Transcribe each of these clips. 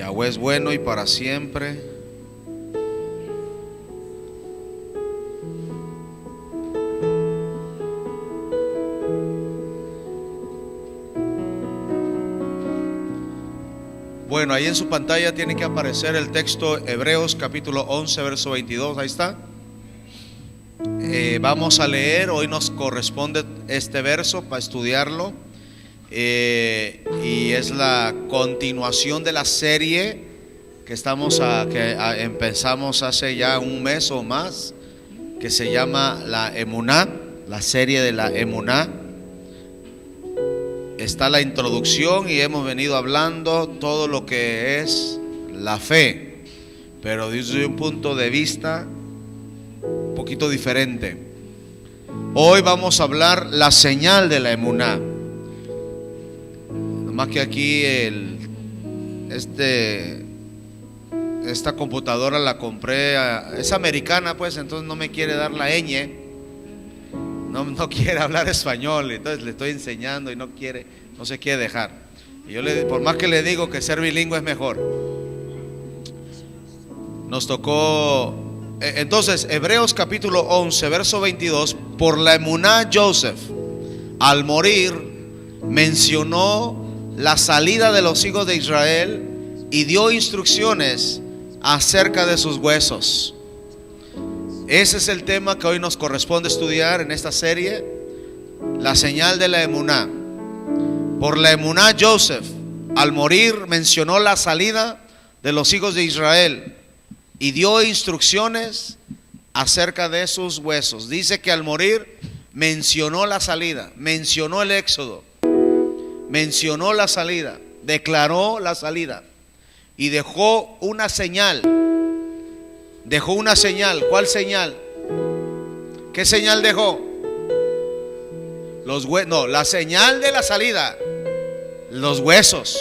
Yahweh es bueno y para siempre. Bueno, ahí en su pantalla tiene que aparecer el texto Hebreos capítulo 11 verso 22, ahí está. Vamos a leer, hoy nos corresponde este verso para estudiarlo, y es la continuación de la serie que empezamos hace ya un mes o más, que se llama la Emuná, la serie de la Emuná. Está la introducción y hemos venido hablando todo lo que es la fe, pero desde un punto de vista un poquito diferente. Hoy vamos a hablar la señal de la Emuná. Nomás que aquí esta computadora la compré, es americana pues, entonces no me quiere dar la ñ. No quiere hablar español, entonces le estoy enseñando y no se quiere dejar. Y yo por más que le digo que ser bilingüe es mejor. Nos tocó, entonces, Hebreos capítulo 11, verso 22. Por la emuná Joseph, al morir, mencionó la salida de los hijos de Israel y dio instrucciones acerca de sus huesos. Ese es el tema que hoy nos corresponde estudiar en esta serie, la señal de la emuná. Por la emuná Joseph, al morir, mencionó la salida de los hijos de Israel y dio instrucciones acerca de sus huesos. Dice que al morir mencionó la salida, mencionó el éxodo, mencionó la salida, declaró la salida y dejó una señal. Dejó una señal. ¿Cuál señal? ¿Qué señal dejó? La señal de la salida. Los huesos.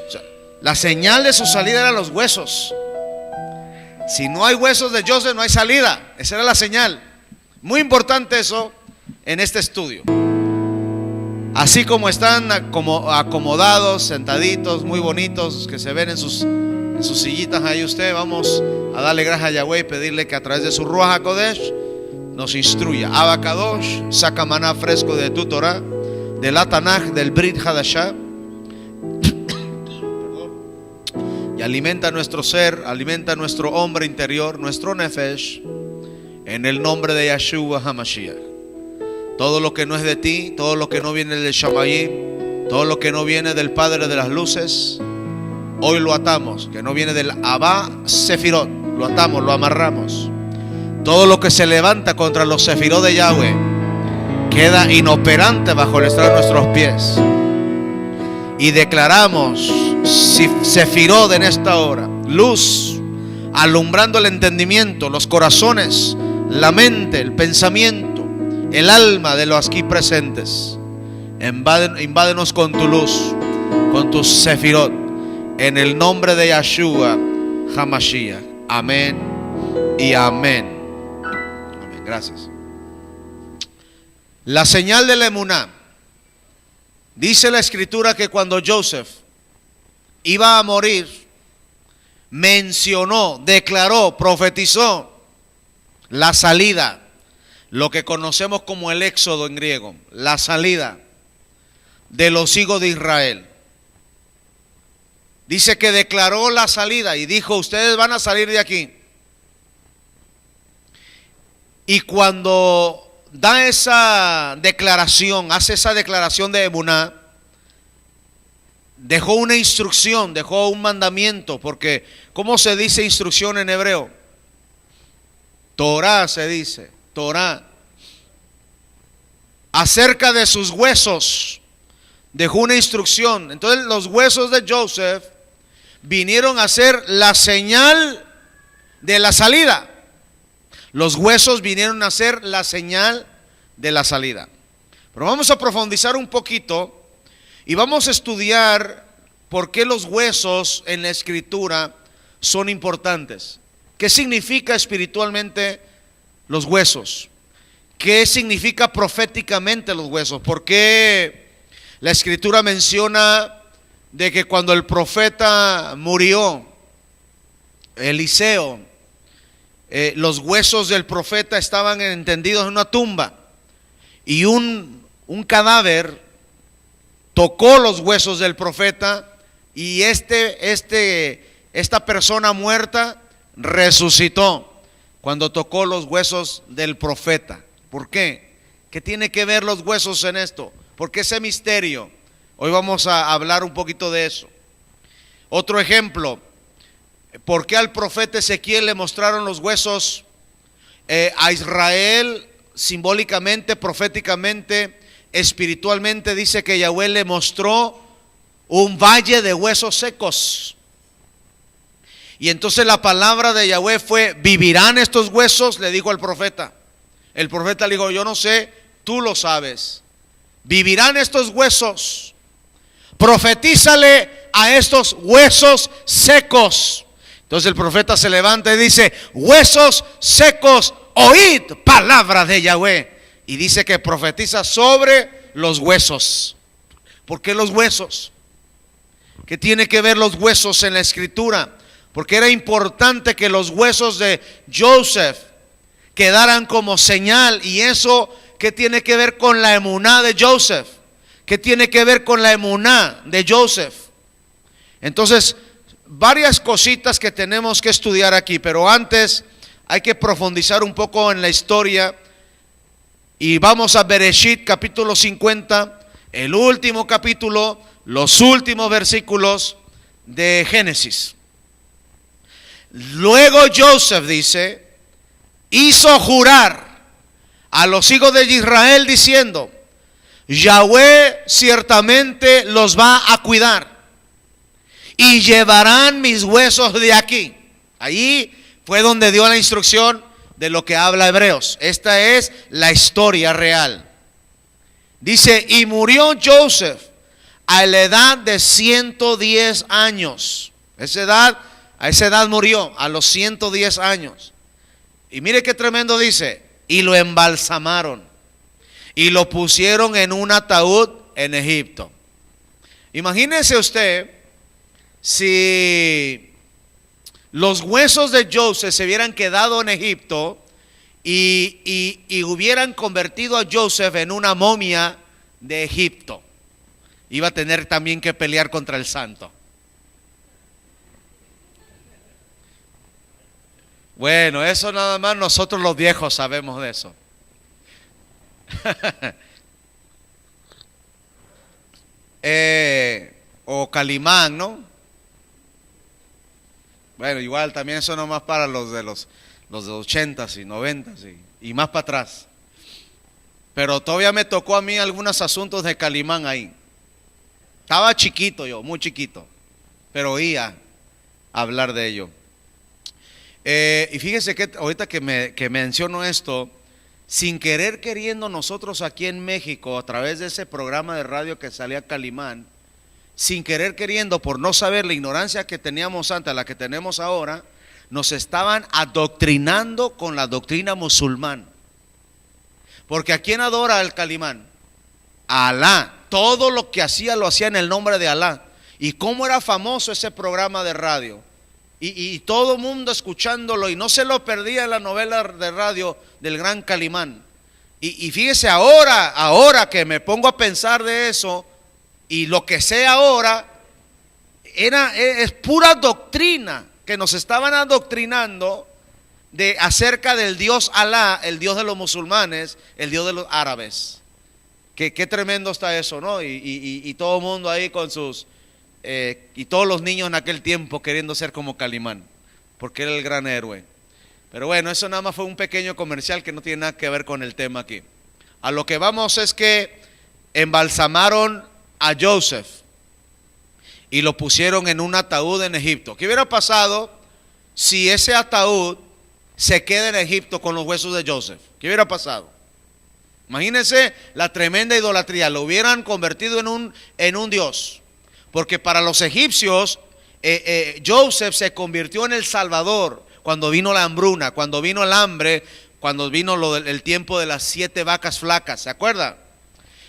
O sea, la señal de su salida eran los huesos. Si no hay huesos de Joseph, no hay salida. Esa era la señal. Muy importante eso en este estudio. Así como están acomodados, sentaditos, muy bonitos, que se ven en sus sillitas ahí usted, vamos a darle gracias a Yahweh y pedirle que a través de su Ruach HaKodesh nos instruya. Abba Kadosh, saca maná fresco de tu Torah, de la Tanaj, del Brit Hadashah, y alimenta nuestro ser, alimenta nuestro hombre interior, nuestro Nefesh, en el nombre de Yeshua HaMashiach. Todo lo que no es de ti, todo lo que no viene del Shamayim, todo lo que no viene del Padre de las Luces, hoy lo atamos, que no viene del Abba Sefirot, lo atamos, lo amarramos. Todo lo que se levanta contra los Sefirot de Yahweh queda inoperante bajo el estrado de nuestros pies. Y declaramos Sefirot en esta hora, luz, alumbrando el entendimiento, los corazones, la mente, el pensamiento, el alma de los aquí presentes. Invádenos con tu luz, con tus Sefirot, en el nombre de Yeshua HaMashiach. Amén y amén. Amén. Gracias. La señal de la emuná. Dice la escritura que cuando Joseph iba a morir, mencionó, declaró, profetizó la salida, lo que conocemos como el éxodo en griego, la salida de los hijos de Israel. Dice que declaró la salida y dijo: ustedes van a salir de aquí. Y cuando da esa declaración, hace esa declaración de emuná, dejó una instrucción, dejó un mandamiento, porque ¿cómo se dice instrucción en hebreo? Torah se dice, Torah. Acerca de sus huesos dejó una instrucción. Entonces los huesos de Joseph vinieron a ser la señal de la salida. Los huesos vinieron a ser la señal de la salida. Pero vamos a profundizar un poquito y vamos a estudiar por qué los huesos en la escritura son importantes. ¿Qué significa espiritualmente los huesos? ¿Qué significa proféticamente los huesos? ¿Por qué la escritura menciona de que cuando el profeta murió, Eliseo, los huesos del profeta estaban entendidos en una tumba y un cadáver tocó los huesos del profeta y esta persona muerta resucitó cuando tocó los huesos del profeta. ¿Por qué? ¿Qué tiene que ver los huesos en esto? ¿Por qué ese misterio? Hoy vamos a hablar un poquito de eso. Otro ejemplo, ¿por qué al profeta Ezequiel le mostraron los huesos a Israel simbólicamente, proféticamente, espiritualmente? Dice que Yahweh le mostró un valle de huesos secos. Y entonces la palabra de Yahweh fue: ¿vivirán estos huesos? Le dijo al profeta. El profeta le dijo: yo no sé, tú lo sabes. ¿Vivirán estos huesos? Profetízale a estos huesos secos. Entonces el profeta se levanta y dice: huesos secos, oíd palabra de Yahweh. Y dice que profetiza sobre los huesos. ¿Por qué los huesos? ¿Qué tiene que ver los huesos en la escritura? Porque era importante que los huesos de Joseph quedaran como señal. Y eso, ¿qué tiene que ver con la emuná de Joseph? ¿Qué tiene que ver con la emuná de Joseph? Entonces, varias cositas que tenemos que estudiar aquí, pero antes hay que profundizar un poco en la historia. Y vamos a Bereshit capítulo 50, el último capítulo, los últimos versículos de Génesis. Luego Joseph, dice, hizo jurar a los hijos de Israel diciendo: Yahweh ciertamente los va a cuidar y llevarán mis huesos de aquí. Ahí fue donde dio la instrucción de lo que habla Hebreos. Esta es la historia real. Dice: y murió Joseph a la edad de 110 años. A esa edad murió, a los 110 años. Y mire qué tremendo dice: y lo embalsamaron y lo pusieron en un ataúd en Egipto. Imagínese usted si los huesos de Joseph se hubieran quedado en Egipto y hubieran convertido a Joseph en una momia de Egipto. Iba a tener también que pelear contra el santo. Bueno, eso nada más nosotros los viejos sabemos de eso. O Calimán, ¿no? Bueno, igual también eso nomás para los de los 80s y 90s y más para atrás. Pero todavía me tocó a mí algunos asuntos de Calimán ahí. Estaba chiquito yo, muy chiquito, pero oía hablar de ello. Y fíjese que ahorita que menciono esto, sin querer queriendo, nosotros aquí en México, a través de ese programa de radio que salía Calimán, sin querer queriendo, por no saber la ignorancia que teníamos antes, la que tenemos ahora, nos estaban adoctrinando con la doctrina musulmán. Porque ¿a quién adora el Calimán? A Alá. Todo lo que hacía lo hacía en el nombre de Alá. Y cómo era famoso ese programa de radio. Y todo el mundo escuchándolo, y no se lo perdía en la novela de radio del gran Calimán. Y fíjese, ahora que me pongo a pensar de eso, y lo que sé ahora, es pura doctrina que nos estaban adoctrinando acerca del Dios Alá, el Dios de los musulmanes, el Dios de los árabes. Qué tremendo está eso, ¿no? Y todo el mundo ahí con sus... y todos los niños en aquel tiempo queriendo ser como Calimán, porque era el gran héroe. Pero bueno, eso nada más fue un pequeño comercial que no tiene nada que ver con el tema aquí. A lo que vamos es que embalsamaron a Joseph y lo pusieron en un ataúd en Egipto. ¿Qué hubiera pasado si ese ataúd se queda en Egipto con los huesos de Joseph? ¿Qué hubiera pasado? Imagínense la tremenda idolatría. Lo hubieran convertido en un dios. Porque para los egipcios, Joseph se convirtió en el salvador cuando vino la hambruna, cuando vino el hambre, cuando vino el tiempo de las 7 vacas flacas, ¿se acuerda?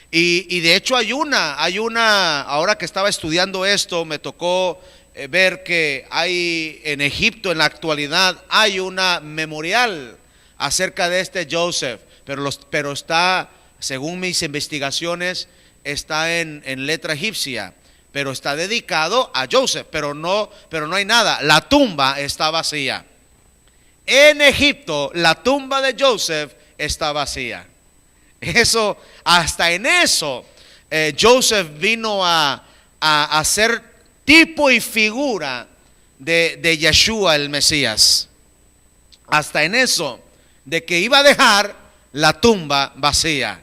Y de hecho hay una, ahora que estaba estudiando esto, me tocó ver que hay en Egipto en la actualidad, hay una memorial acerca de este Joseph, pero está, según mis investigaciones, está en letra egipcia, pero está dedicado a Joseph, pero no hay nada, la tumba está vacía. En Egipto la tumba de Joseph está vacía. Eso, hasta en eso, Joseph vino a ser tipo y figura de Yeshua el Mesías. Hasta en eso, de que iba a dejar la tumba vacía.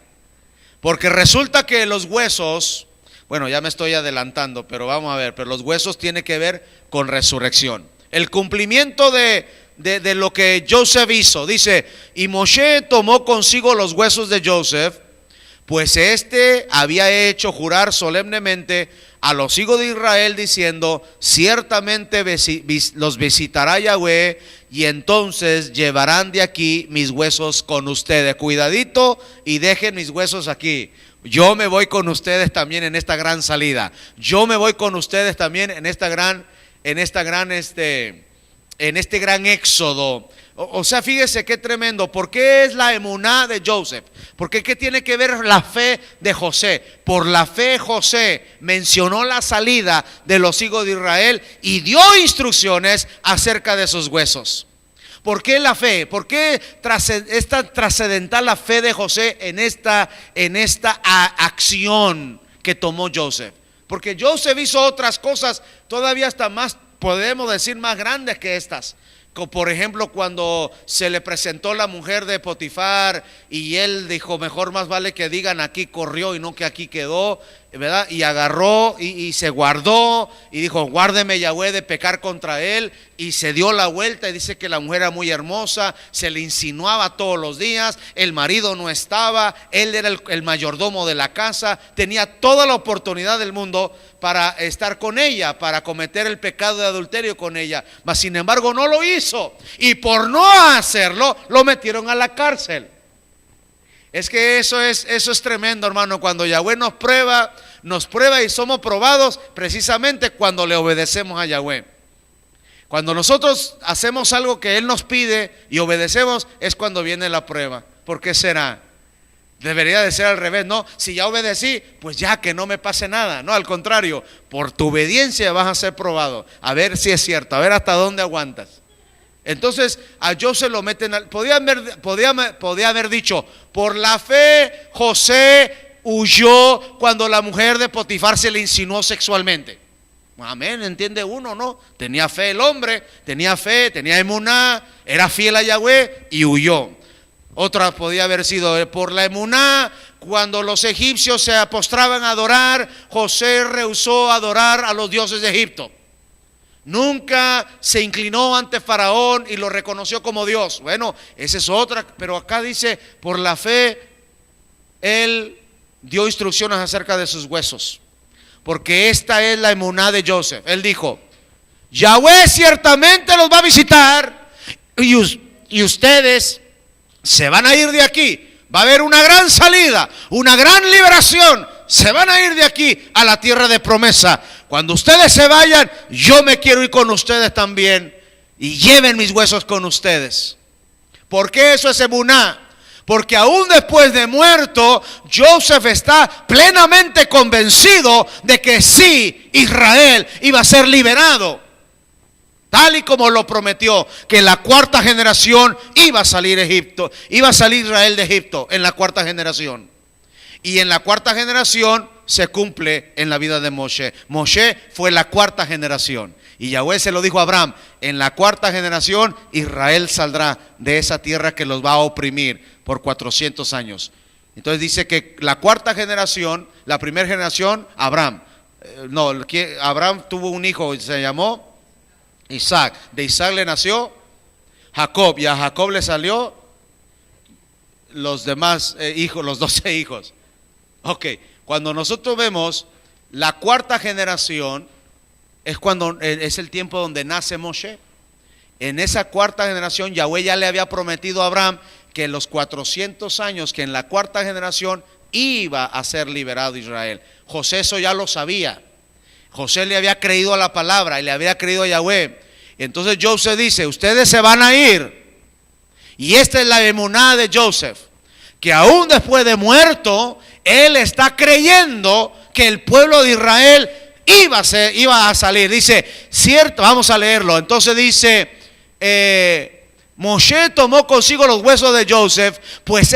Porque resulta que los huesos, bueno, ya me estoy adelantando, pero vamos a ver, pero los huesos tienen que ver con resurrección. El cumplimiento de lo que Joseph hizo, dice, y Moshe tomó consigo los huesos de Joseph, pues este había hecho jurar solemnemente a los hijos de Israel diciendo, ciertamente los visitará Yahweh y entonces llevarán de aquí mis huesos con ustedes. Cuidadito y dejen mis huesos aquí. Yo me voy con ustedes también en esta gran salida. Yo me voy con ustedes también en este gran éxodo. O sea, fíjese qué tremendo. ¿Por qué es la emuná de Joseph? Porque ¿qué tiene que ver la fe de José? Por la fe José mencionó la salida de los hijos de Israel y dio instrucciones acerca de sus huesos. ¿Por qué la fe? ¿Por qué es tan trascendental la fe de José en esta acción que tomó Joseph? Porque Joseph hizo otras cosas todavía hasta más, podemos decir, más grandes que estas. Como por ejemplo cuando se le presentó la mujer de Potifar y él dijo, mejor más vale que digan aquí corrió y no que aquí quedó, ¿verdad? Y agarró y se guardó y dijo, guárdeme Yahweh de pecar contra él, y se dio la vuelta y dice que la mujer era muy hermosa, se le insinuaba todos los días, el marido no estaba, él era el mayordomo de la casa, tenía toda la oportunidad del mundo para estar con ella, para cometer el pecado de adulterio con ella, mas sin embargo no lo hizo, y por no hacerlo lo metieron a la cárcel. Es que eso es tremendo, hermano, cuando Yahweh nos prueba y somos probados precisamente cuando le obedecemos a Yahweh. Cuando nosotros hacemos algo que Él nos pide y obedecemos, es cuando viene la prueba. ¿Por qué será? Debería de ser al revés, no, si ya obedecí, pues ya que no me pase nada. No, al contrario, por tu obediencia vas a ser probado, a ver si es cierto, a ver hasta dónde aguantas. Entonces a Joseph lo meten, podía haber dicho, por la fe José huyó cuando la mujer de Potifar se le insinuó sexualmente. Amén, entiende uno, ¿no? Tenía fe el hombre, tenía fe, tenía emuná, era fiel a Yahweh y huyó. Otra podía haber sido por la emuná, cuando los egipcios se postraban a adorar, José rehusó adorar a los dioses de Egipto. Nunca se inclinó ante Faraón y lo reconoció como Dios. Bueno, esa es otra, pero acá dice, por la fe, él dio instrucciones acerca de sus huesos. Porque esta es la emuná de Joseph. Él dijo, Yahweh ciertamente los va a visitar y ustedes se van a ir de aquí. Va a haber una gran salida, una gran liberación. Se van a ir de aquí a la tierra de promesa. Cuando ustedes se vayan, yo me quiero ir con ustedes también. Y lleven mis huesos con ustedes. ¿Por qué eso es emuná? Porque aún después de muerto, Joseph está plenamente convencido de que sí, Israel iba a ser liberado. Tal y como lo prometió, que en la cuarta generación iba a salir Israel de Egipto en la cuarta generación. Y en la cuarta generación se cumple en la vida de Moshe. Moshe fue la cuarta generación. Y Yahweh se lo dijo a Abraham, en la cuarta generación Israel saldrá de esa tierra que los va a oprimir por 400 años. Entonces dice que la cuarta generación, la primera generación, Abraham tuvo un hijo, se llamó Isaac. De Isaac le nació Jacob, y a Jacob le salió los demás hijos, los 12 hijos. Ok, cuando nosotros vemos la cuarta generación, es el tiempo donde nace Moshe. En esa cuarta generación, Yahweh ya le había prometido a Abraham que los 400 años, que en la cuarta generación iba a ser liberado Israel. José eso ya lo sabía. José le había creído a la palabra y le había creído a Yahweh. Entonces Joseph dice, ustedes se van a ir. Y esta es la emuná de Joseph, que aún después de muerto, él está creyendo que el pueblo de Israel iba a salir. Dice, cierto, vamos a leerlo. Entonces dice, Moshe tomó consigo los huesos de Joseph, pues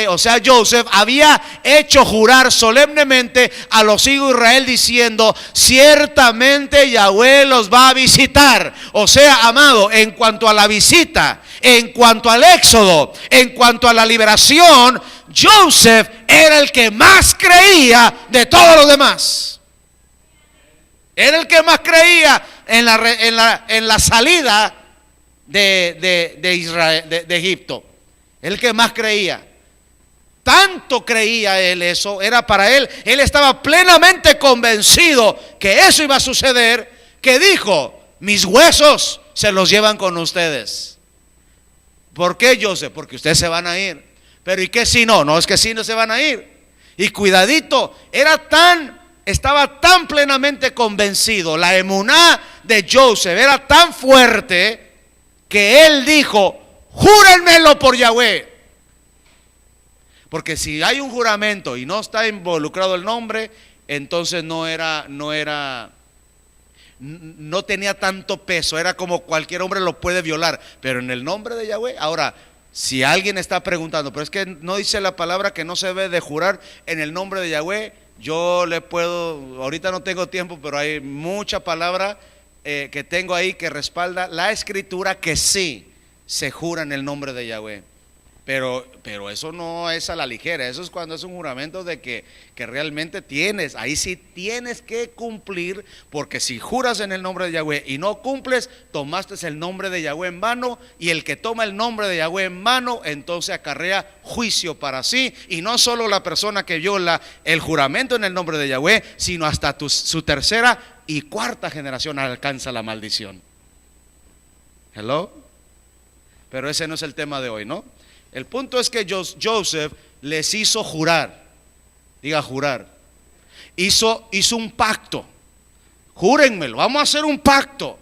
o sea Joseph, había hecho jurar solemnemente a los hijos de Israel diciendo, ciertamente Yahweh los va a visitar. O sea, amado, en cuanto a la visita, en cuanto al éxodo, en cuanto a la liberación, Joseph era el que más creía de todos los demás. Era el que más creía en la salida de Israel, de Egipto. El que más creía. Tanto creía él eso, era para él. Él estaba plenamente convencido que eso iba a suceder, que dijo, mis huesos se los llevan con ustedes. ¿Por qué, Joseph? Porque ustedes se van a ir. Pero ¿y qué si no? No, es que si no se van a ir. Y cuidadito, estaba tan plenamente convencido, la emuná de Joseph era tan fuerte, que él dijo, júrenmelo por Yahweh. Porque si hay un juramento y no está involucrado el nombre, entonces no tenía tanto peso, era como cualquier hombre lo puede violar, pero en el nombre de Yahweh. Ahora, si alguien está preguntando, pero es que no dice la palabra que no se debe de jurar en el nombre de Yahweh, yo le puedo, ahorita no tengo tiempo, pero hay mucha palabra que tengo ahí que respalda la escritura que sí se jura en el nombre de Yahweh. Pero eso no es a la ligera, eso es cuando es un juramento de que realmente tienes, ahí sí tienes que cumplir, porque si juras en el nombre de Yahweh y no cumples, tomaste el nombre de Yahweh en vano, y el que toma el nombre de Yahweh en vano, entonces acarrea juicio para sí, y no solo la persona que viola el juramento en el nombre de Yahweh, sino hasta su tercera y cuarta generación alcanza la maldición. Hello. Pero ese no es el tema de hoy, ¿no? El punto es que Joseph les hizo jurar. Diga jurar. Hizo un pacto. Júrenmelo, vamos a hacer un pacto.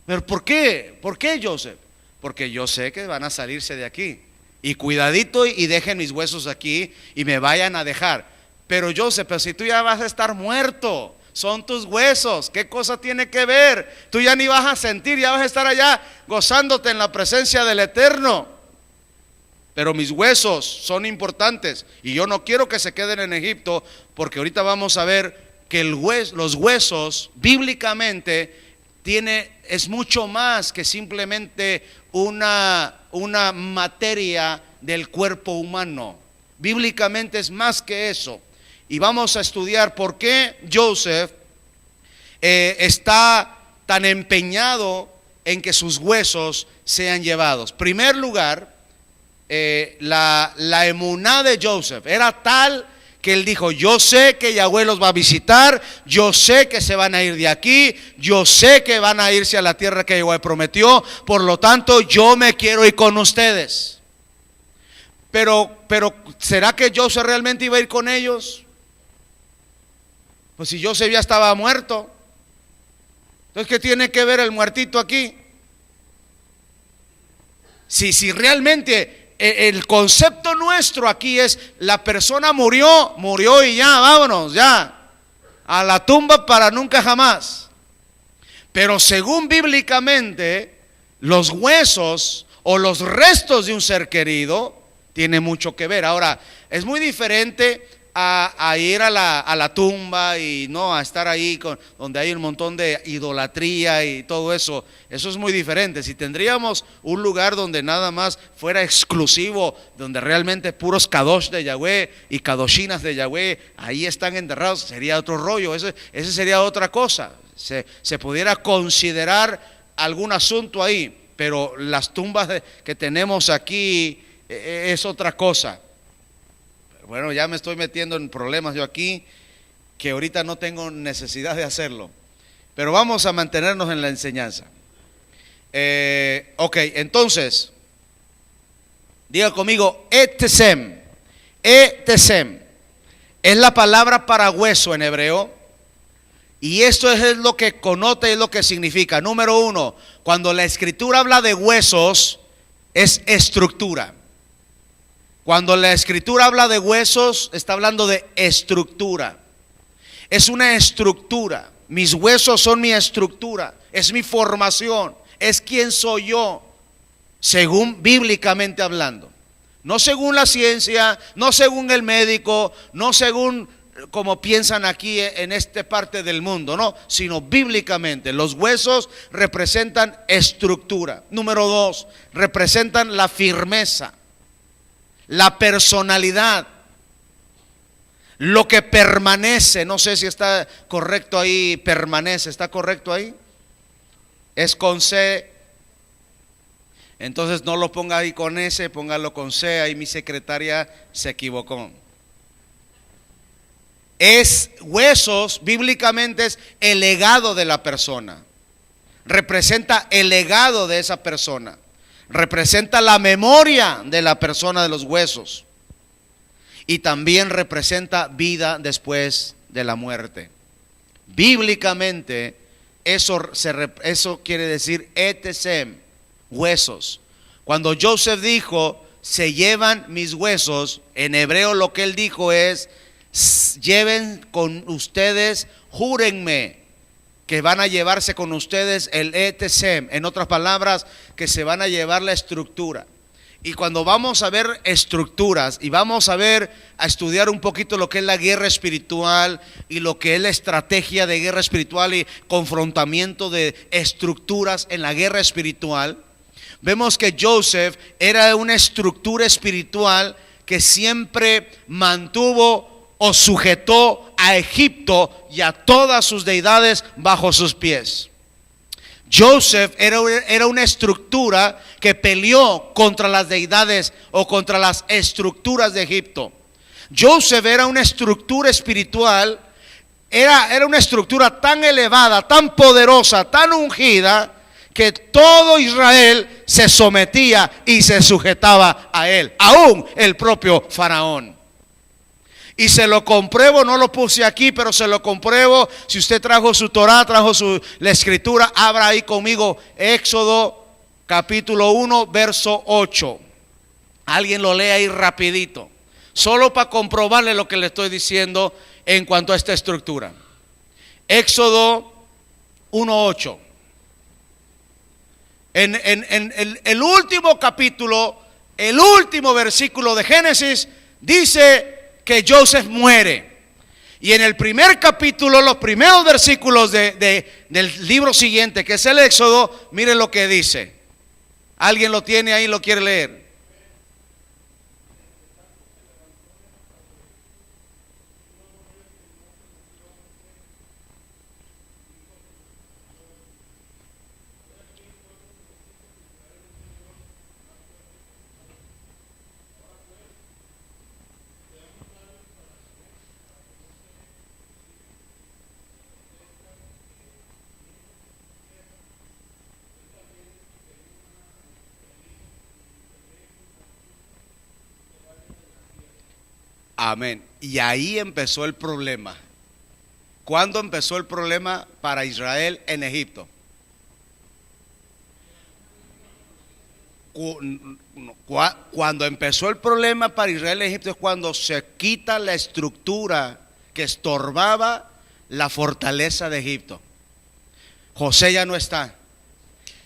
¿Pero por qué? ¿Por qué, Joseph? Porque yo sé que van a salirse de aquí. Y cuidadito y dejen mis huesos aquí y me vayan a dejar. Pero Joseph, pero si tú ya vas a estar muerto, son tus huesos, ¿qué cosa tiene que ver? Tú ya ni vas a sentir, ya vas a estar allá gozándote en la presencia del Eterno. Pero mis huesos son importantes y yo no quiero que se queden en Egipto, porque ahorita vamos a ver que los huesos bíblicamente es mucho más que simplemente una materia del cuerpo humano. Bíblicamente es más que eso. Y vamos a estudiar por qué Joseph está tan empeñado en que sus huesos sean llevados. En primer lugar, la emuná de Joseph era tal que él dijo, yo sé que Yahweh los va a visitar, yo sé que se van a ir de aquí, yo sé que van a irse a la tierra que Yahweh prometió, por lo tanto yo me quiero ir con ustedes. Pero ¿será que Joseph realmente iba a ir con ellos? Pues si Joseph ya estaba muerto, entonces ¿qué tiene que ver el muertito aquí? Si realmente el concepto nuestro aquí es la persona murió y ya, vámonos, ya, a la tumba para nunca jamás. Pero según bíblicamente, los huesos o los restos de un ser querido tienen mucho que ver. Ahora, es muy diferente a ir a la tumba y no a estar ahí donde hay un montón de idolatría y todo eso. Eso es muy diferente. Si tendríamos un lugar donde nada más fuera exclusivo, donde realmente puros kadosh de Yahweh y kadoshinas de Yahweh ahí están enterrados, sería otro rollo. Ese sería otra cosa. Se pudiera considerar algún asunto ahí, pero las tumbas que tenemos aquí es otra cosa. Bueno, ya me estoy metiendo en problemas yo aquí, que ahorita no tengo necesidad de hacerlo. Pero vamos a mantenernos en la enseñanza. Ok, entonces, diga conmigo, Etesem. Etesem es la palabra para hueso en hebreo. Y esto es lo que connota y es lo que significa. Número uno, cuando la escritura habla de huesos, es estructura. Cuando la escritura habla de huesos, está hablando de estructura. Es una estructura. Mis huesos son mi estructura. Es mi formación. Es quien soy yo, según bíblicamente hablando. No según la ciencia, no según el médico, no según como piensan aquí en esta parte del mundo, no, sino bíblicamente. Los huesos representan estructura. Número dos, representan la firmeza, la personalidad, lo que permanece. No sé si está correcto ahí, permanece, ¿está correcto ahí? Es con C. Entonces no lo ponga ahí con S, póngalo con C. Ahí mi secretaria se equivocó. Es huesos, bíblicamente es el legado de la persona. Representa el legado de esa persona. Representa la memoria de la persona de los huesos. Y también representa vida después de la muerte. Bíblicamente eso quiere decir etesem, huesos. Cuando Joseph dijo, se llevan mis huesos, en hebreo lo que él dijo es, lleven con ustedes, júrenme que van a llevarse con ustedes el etesem. En otras palabras, que se van a llevar la estructura. Y cuando vamos a ver estructuras y vamos a estudiar un poquito lo que es la guerra espiritual y lo que es la estrategia de guerra espiritual y confrontamiento de estructuras en la guerra espiritual, vemos que Joseph era una estructura espiritual que siempre mantuvo o sujetó a Egipto y a todas sus deidades bajo sus pies. Joseph era una estructura que peleó contra las deidades o contra las estructuras de Egipto. Joseph era una estructura espiritual, era una estructura tan elevada, tan poderosa, tan ungida, que todo Israel se sometía y se sujetaba a él, aún el propio faraón. Y se lo compruebo, no lo puse aquí, pero se lo compruebo. Si usted trajo su Torah, trajo la escritura, abra ahí conmigo Éxodo capítulo 1, verso 8. Alguien lo lee ahí rapidito, solo para comprobarle lo que le estoy diciendo en cuanto a esta estructura. Éxodo 1, 8. En el último capítulo, el último versículo de Génesis, dice que Joseph muere. Y en el primer capítulo, los primeros versículos del libro siguiente, que es el Éxodo, miren lo que dice. ¿Alguien lo tiene ahí, lo quiere leer? Amén. Y ahí empezó el problema. ¿Cuándo empezó el problema para Israel en Egipto? Cuando empezó el problema para Israel en Egipto es cuando se quita la estructura que estorbaba la fortaleza de Egipto. José ya no está.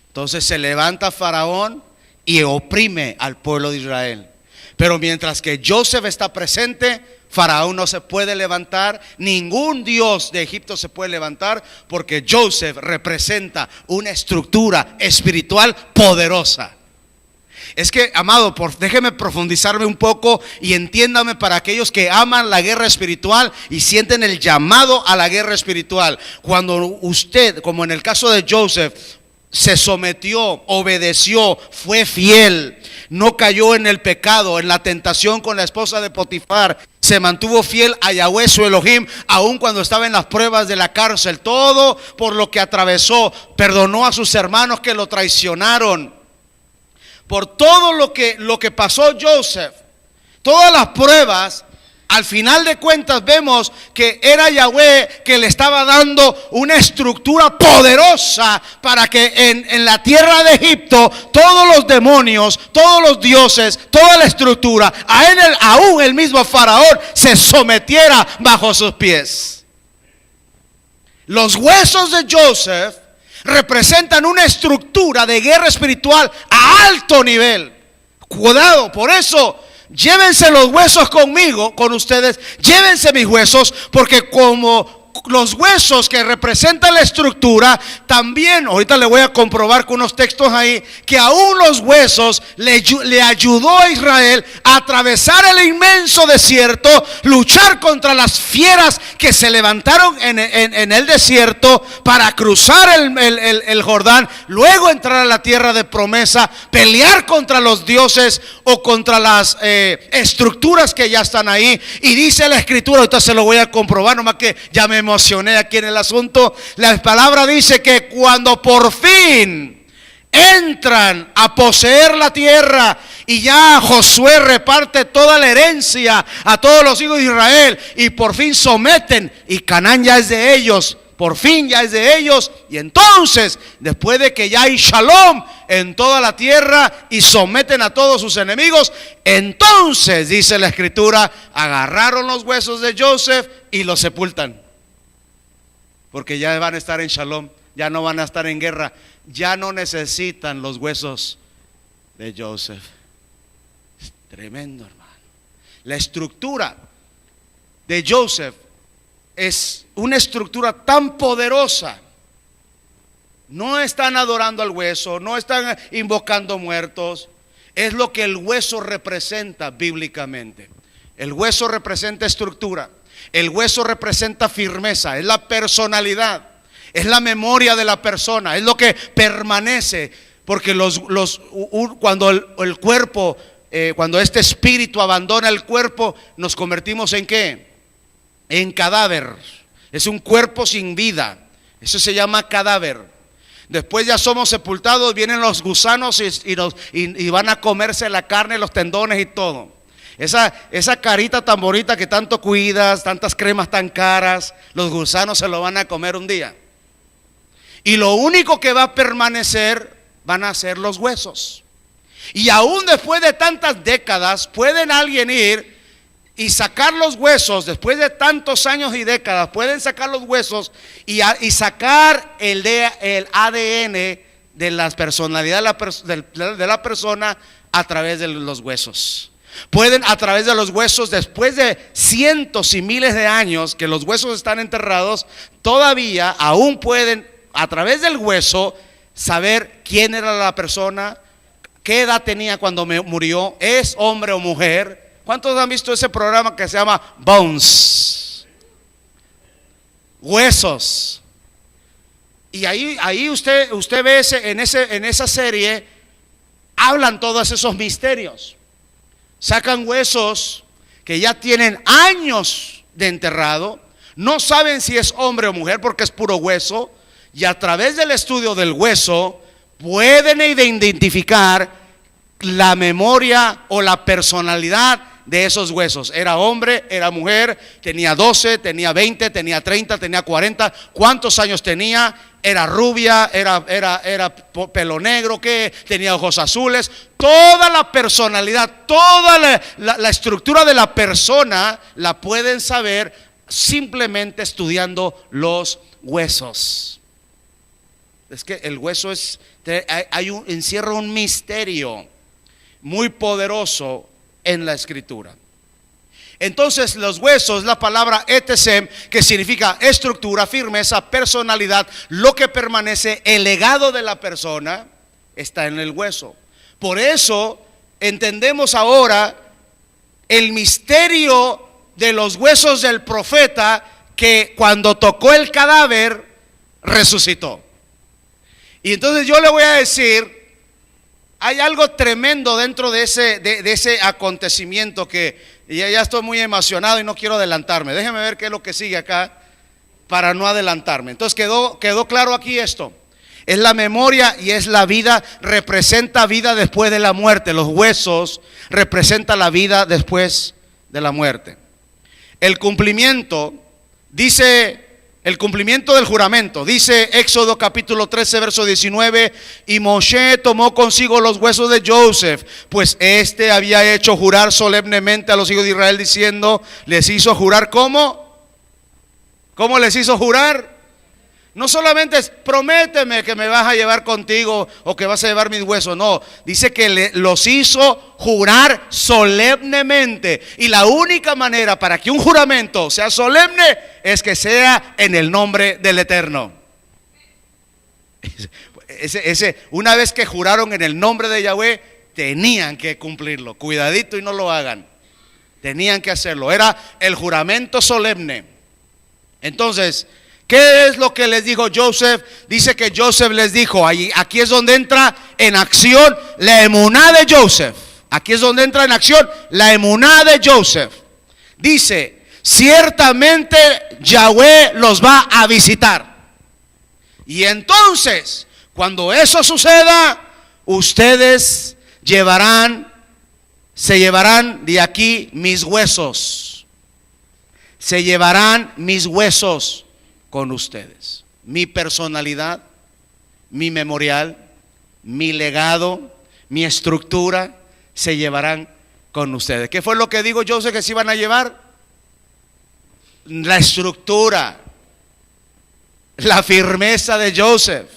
Entonces se levanta Faraón y oprime al pueblo de Israel. Pero mientras que Joseph está presente, Faraón no se puede levantar, ningún dios de Egipto se puede levantar, porque Joseph representa una estructura espiritual poderosa. Es que, amado, déjeme profundizarme un poco y entiéndame, para aquellos que aman la guerra espiritual y sienten el llamado a la guerra espiritual. Cuando usted, como en el caso de Joseph, se sometió, obedeció, fue fiel, no cayó en el pecado, en la tentación con la esposa de Potifar, se mantuvo fiel a Yahweh su Elohim, aun cuando estaba en las pruebas de la cárcel, todo por lo que atravesó, perdonó a sus hermanos que lo traicionaron, por todo lo que pasó Joseph. todas las pruebas, al final de cuentas vemos que era Yahweh que le estaba dando una estructura poderosa para que en la tierra de Egipto todos los demonios, todos los dioses, toda la estructura, aún el mismo faraón se sometiera bajo sus pies. Los huesos de Joseph representan una estructura de guerra espiritual a alto nivel. Cuidado, por eso llévense los huesos conmigo, con ustedes, llévense mis huesos, porque como los huesos que representan la estructura, también, ahorita le voy a comprobar con unos textos ahí, que aún los huesos le ayudó a Israel a atravesar el inmenso desierto, luchar contra las fieras que se levantaron en el desierto para cruzar el Jordán, luego entrar a la tierra de promesa, pelear contra los dioses o contra las estructuras que ya están ahí. Y dice la escritura, ahorita se lo voy a comprobar, nomás que ya me emocioné aquí en el asunto. La palabra dice que cuando por fin entran a poseer la tierra y ya Josué reparte toda la herencia a todos los hijos de Israel y por fin someten y Canaán ya es de ellos, por fin ya es de ellos, y entonces después de que ya hay shalom en toda la tierra y someten a todos sus enemigos, entonces dice la escritura, agarraron los huesos de Joseph y los sepultan, porque ya van a estar en shalom, ya no van a estar en guerra, ya no necesitan los huesos de Joseph. Es tremendo, hermano. La estructura de Joseph es una estructura tan poderosa. No están adorando al hueso, no están invocando muertos. Es lo que el hueso representa bíblicamente. El hueso representa estructura. El hueso representa firmeza, es la personalidad, es la memoria de la persona, es lo que permanece. Porque cuando el cuerpo, cuando este espíritu abandona el cuerpo, nos convertimos ¿en qué? En cadáver. Es un cuerpo sin vida. Eso se llama cadáver. Después ya somos sepultados, vienen los gusanos y van a comerse la carne, los tendones y todo. Esa carita tan bonita que tanto cuidas, tantas cremas tan caras, los gusanos se lo van a comer un día. Y lo único que va a permanecer van a ser los huesos. Y aún después de tantas décadas, pueden alguien ir y sacar los huesos, después de tantos años y décadas, pueden sacar los huesos y sacar el ADN de la personalidad de la persona a través de los huesos. Pueden a través de los huesos, después de cientos y miles de años que los huesos están enterrados, todavía aún pueden a través del hueso saber quién era la persona, qué edad tenía cuando murió, es hombre o mujer. ¿Cuántos han visto ese programa que se llama Bones? Huesos. Y ahí usted ve en esa serie, hablan todos esos misterios. Sacan huesos que ya tienen años de enterrado, no saben si es hombre o mujer porque es puro hueso, y a través del estudio del hueso pueden identificar la memoria o la personalidad de esos huesos. Era hombre, era mujer, tenía 12, tenía 20, tenía 30, tenía 40, cuántos años tenía, era rubia, era pelo negro, que tenía ojos azules. Toda la personalidad, toda la estructura de la persona la pueden saber simplemente estudiando los huesos. Es que el hueso encierra un misterio muy poderoso en la escritura. Entonces los huesos, la palabra etesem, que significa estructura, firmeza, personalidad, lo que permanece, el legado de la persona está en el hueso. Por eso entendemos ahora el misterio de los huesos del profeta, que cuando tocó el cadáver resucitó. Y entonces yo le voy a decir, hay algo tremendo dentro de ese acontecimiento que ya estoy muy emocionado y no quiero adelantarme. Déjeme ver qué es lo que sigue acá para no adelantarme. Entonces quedó claro aquí esto. Es la memoria y es la vida, representa vida después de la muerte. Los huesos representan la vida después de la muerte. El cumplimiento, dice, el cumplimiento del juramento, dice Éxodo capítulo 13, verso 19, y Moshe tomó consigo los huesos de Joseph, pues este había hecho jurar solemnemente a los hijos de Israel diciendo, les hizo jurar ¿cómo? ¿Cómo les hizo jurar? No solamente es prométeme que me vas a llevar contigo o que vas a llevar mis huesos, no, dice que los hizo jurar solemnemente. Y la única manera para que un juramento sea solemne es que sea en el nombre del Eterno. Una vez que juraron en el nombre de Yahweh, tenían que cumplirlo. Cuidadito y no lo hagan. Tenían que hacerlo. Era el juramento solemne. Entonces, ¿qué es lo que les dijo Joseph? Dice que Joseph les dijo, aquí es donde entra en acción la emuná de Joseph. Aquí es donde entra en acción la emuná de Joseph. Dice, ciertamente Yahweh los va a visitar. Y entonces, cuando eso suceda, ustedes se llevarán de aquí mis huesos. Se llevarán mis huesos con ustedes. Mi personalidad, mi memorial, mi legado, mi estructura se llevarán con ustedes. ¿Qué fue lo que digo Joseph que se iban a llevar? La estructura, la firmeza de Joseph,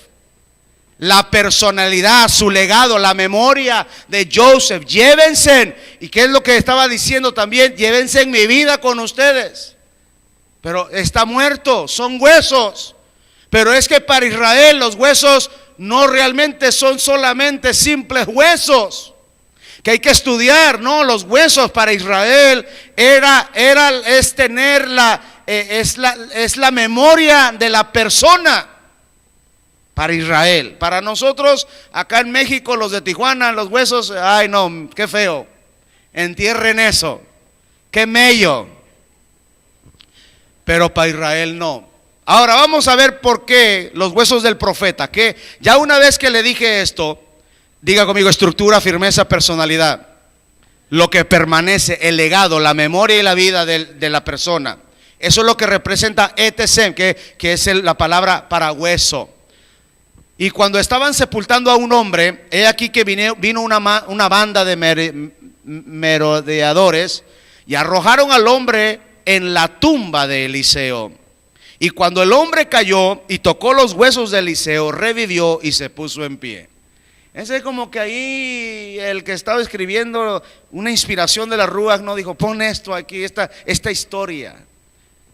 la personalidad, su legado, la memoria de Joseph. Llévense. ¿Y qué es lo que estaba diciendo también? Llévense en mi vida con ustedes. Pero está muerto, son huesos. Pero es que para Israel los huesos no realmente son solamente simples huesos que hay que estudiar, no, los huesos para Israel es tener es la memoria de la persona. Para Israel, para nosotros acá en México, los de Tijuana, los huesos, ay no, qué feo, entierren eso, qué mello. Pero para Israel no. Ahora vamos a ver por qué los huesos del profeta. Que ya una vez que le dije esto, diga conmigo: estructura, firmeza, personalidad. Lo que permanece, el legado, la memoria y la vida de la persona. Eso es lo que representa etesem, que es la palabra para hueso. Y cuando estaban sepultando a un hombre, he aquí que vino una banda de merodeadores y arrojaron al hombre en la tumba de Eliseo. Y cuando el hombre cayó y tocó los huesos de Eliseo, revivió y se puso en pie. Ese es como que ahí el que estaba escribiendo una inspiración de la Ruach no dijo: pon esto aquí, esta historia.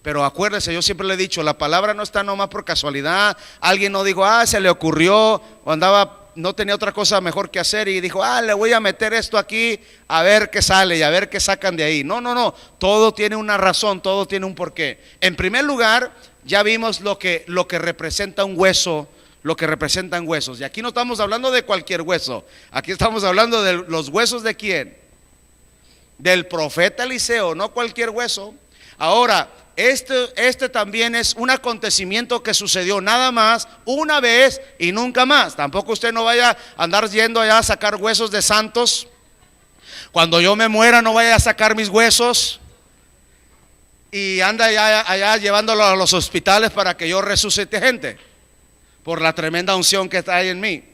Pero acuérdese, yo siempre le he dicho, la palabra no está nomás por casualidad. Alguien no dijo: se le ocurrió, o no tenía otra cosa mejor que hacer y dijo: le voy a meter esto aquí a ver qué sale y a ver qué sacan de ahí. No, todo tiene una razón, todo tiene un porqué. En primer lugar, ya vimos lo que representa un hueso, lo que representan huesos. Y aquí no estamos hablando de cualquier hueso, aquí estamos hablando de los huesos de ¿quién? Del profeta Eliseo, no cualquier hueso. Ahora, este también es un acontecimiento que sucedió nada más una vez y nunca más. Tampoco usted no vaya a andar yendo allá a sacar huesos de santos. Cuando yo me muera no vaya a sacar mis huesos y anda allá llevándolo a los hospitales para que yo resucite gente por la tremenda unción que está ahí en mí.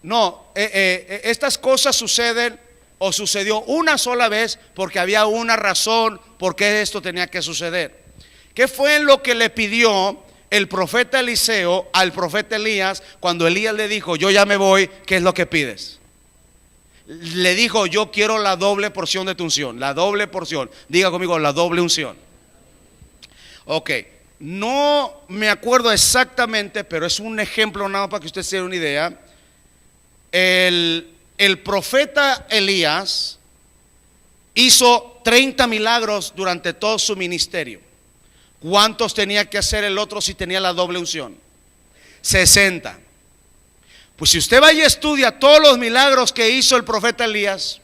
No, estas cosas suceden o sucedió una sola vez porque había una razón por qué esto tenía que suceder. ¿Qué fue lo que le pidió el profeta Eliseo al profeta Elías cuando Elías le dijo: yo ya me voy? ¿Qué es lo que pides? Le dijo: yo quiero la doble porción de tu unción. La doble porción, diga conmigo: la doble unción. Ok, no me acuerdo exactamente, pero es un ejemplo nada más para que usted se dé una idea. El profeta Elías hizo 30 milagros durante todo su ministerio. ¿Cuántos tenía que hacer el otro si tenía la doble unción? 60. Pues si usted va y estudia todos los milagros que hizo el profeta Elías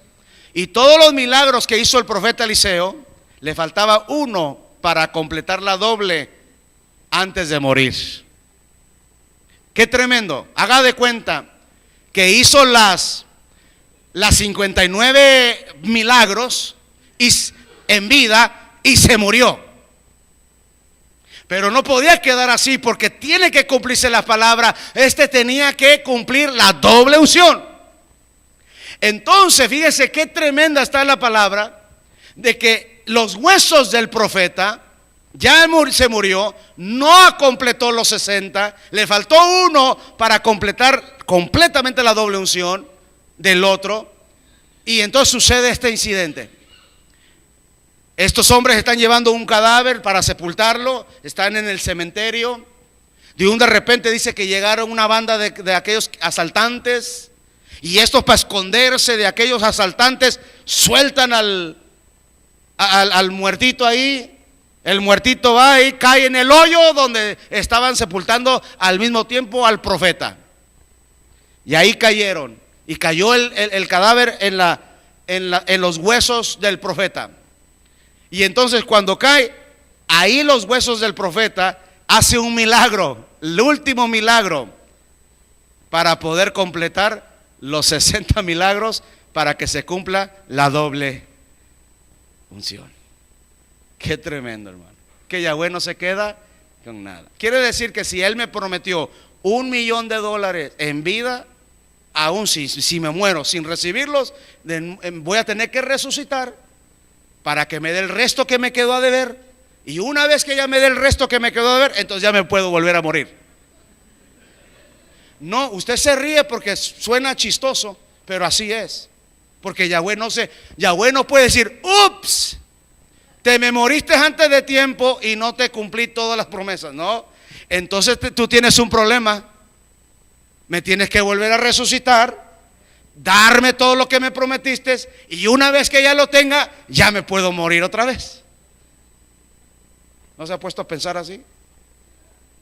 y todos los milagros que hizo el profeta Eliseo, le faltaba uno para completar la doble antes de morir. Qué tremendo. Haga de cuenta que hizo las 59 milagros en vida y se murió. Pero no podía quedar así, porque tiene que cumplirse la palabra. Tenía que cumplir la doble unción. Entonces, fíjese qué tremenda está la palabra de que los huesos del profeta ya se murió, no completó los 60, le faltó uno para completar completamente la doble unción del otro. Y entonces sucede este incidente. Estos hombres están llevando un cadáver para sepultarlo, están en el cementerio. De repente dice que llegaron una banda de aquellos asaltantes, y estos, para esconderse de aquellos asaltantes, sueltan al muertito ahí. El muertito va y cae en el hoyo donde estaban sepultando al mismo tiempo al profeta. Y ahí cayeron. Y cayó el cadáver en los huesos del profeta. Y entonces cuando cae, ahí los huesos del profeta, hace un milagro, el último milagro, para poder completar los 60 milagros, para que se cumpla la doble unción. Qué tremendo, hermano. Que Yahweh no se queda con nada. Quiere decir que si Él me prometió $1,000,000 en vida, aún si me muero sin recibirlos, voy a tener que resucitar para que me dé el resto que me quedó a deber. Y una vez que ya me dé el resto que me quedó a deber, entonces ya me puedo volver a morir. No, usted se ríe porque suena chistoso, pero así es. Porque Yahweh no puede decir, ups, te me moriste antes de tiempo y no te cumplí todas las promesas. No, entonces tú tienes un problema. Me tienes que volver a resucitar, darme todo lo que me prometiste, y una vez que ya lo tenga, ya me puedo morir otra vez. ¿No se ha puesto a pensar así?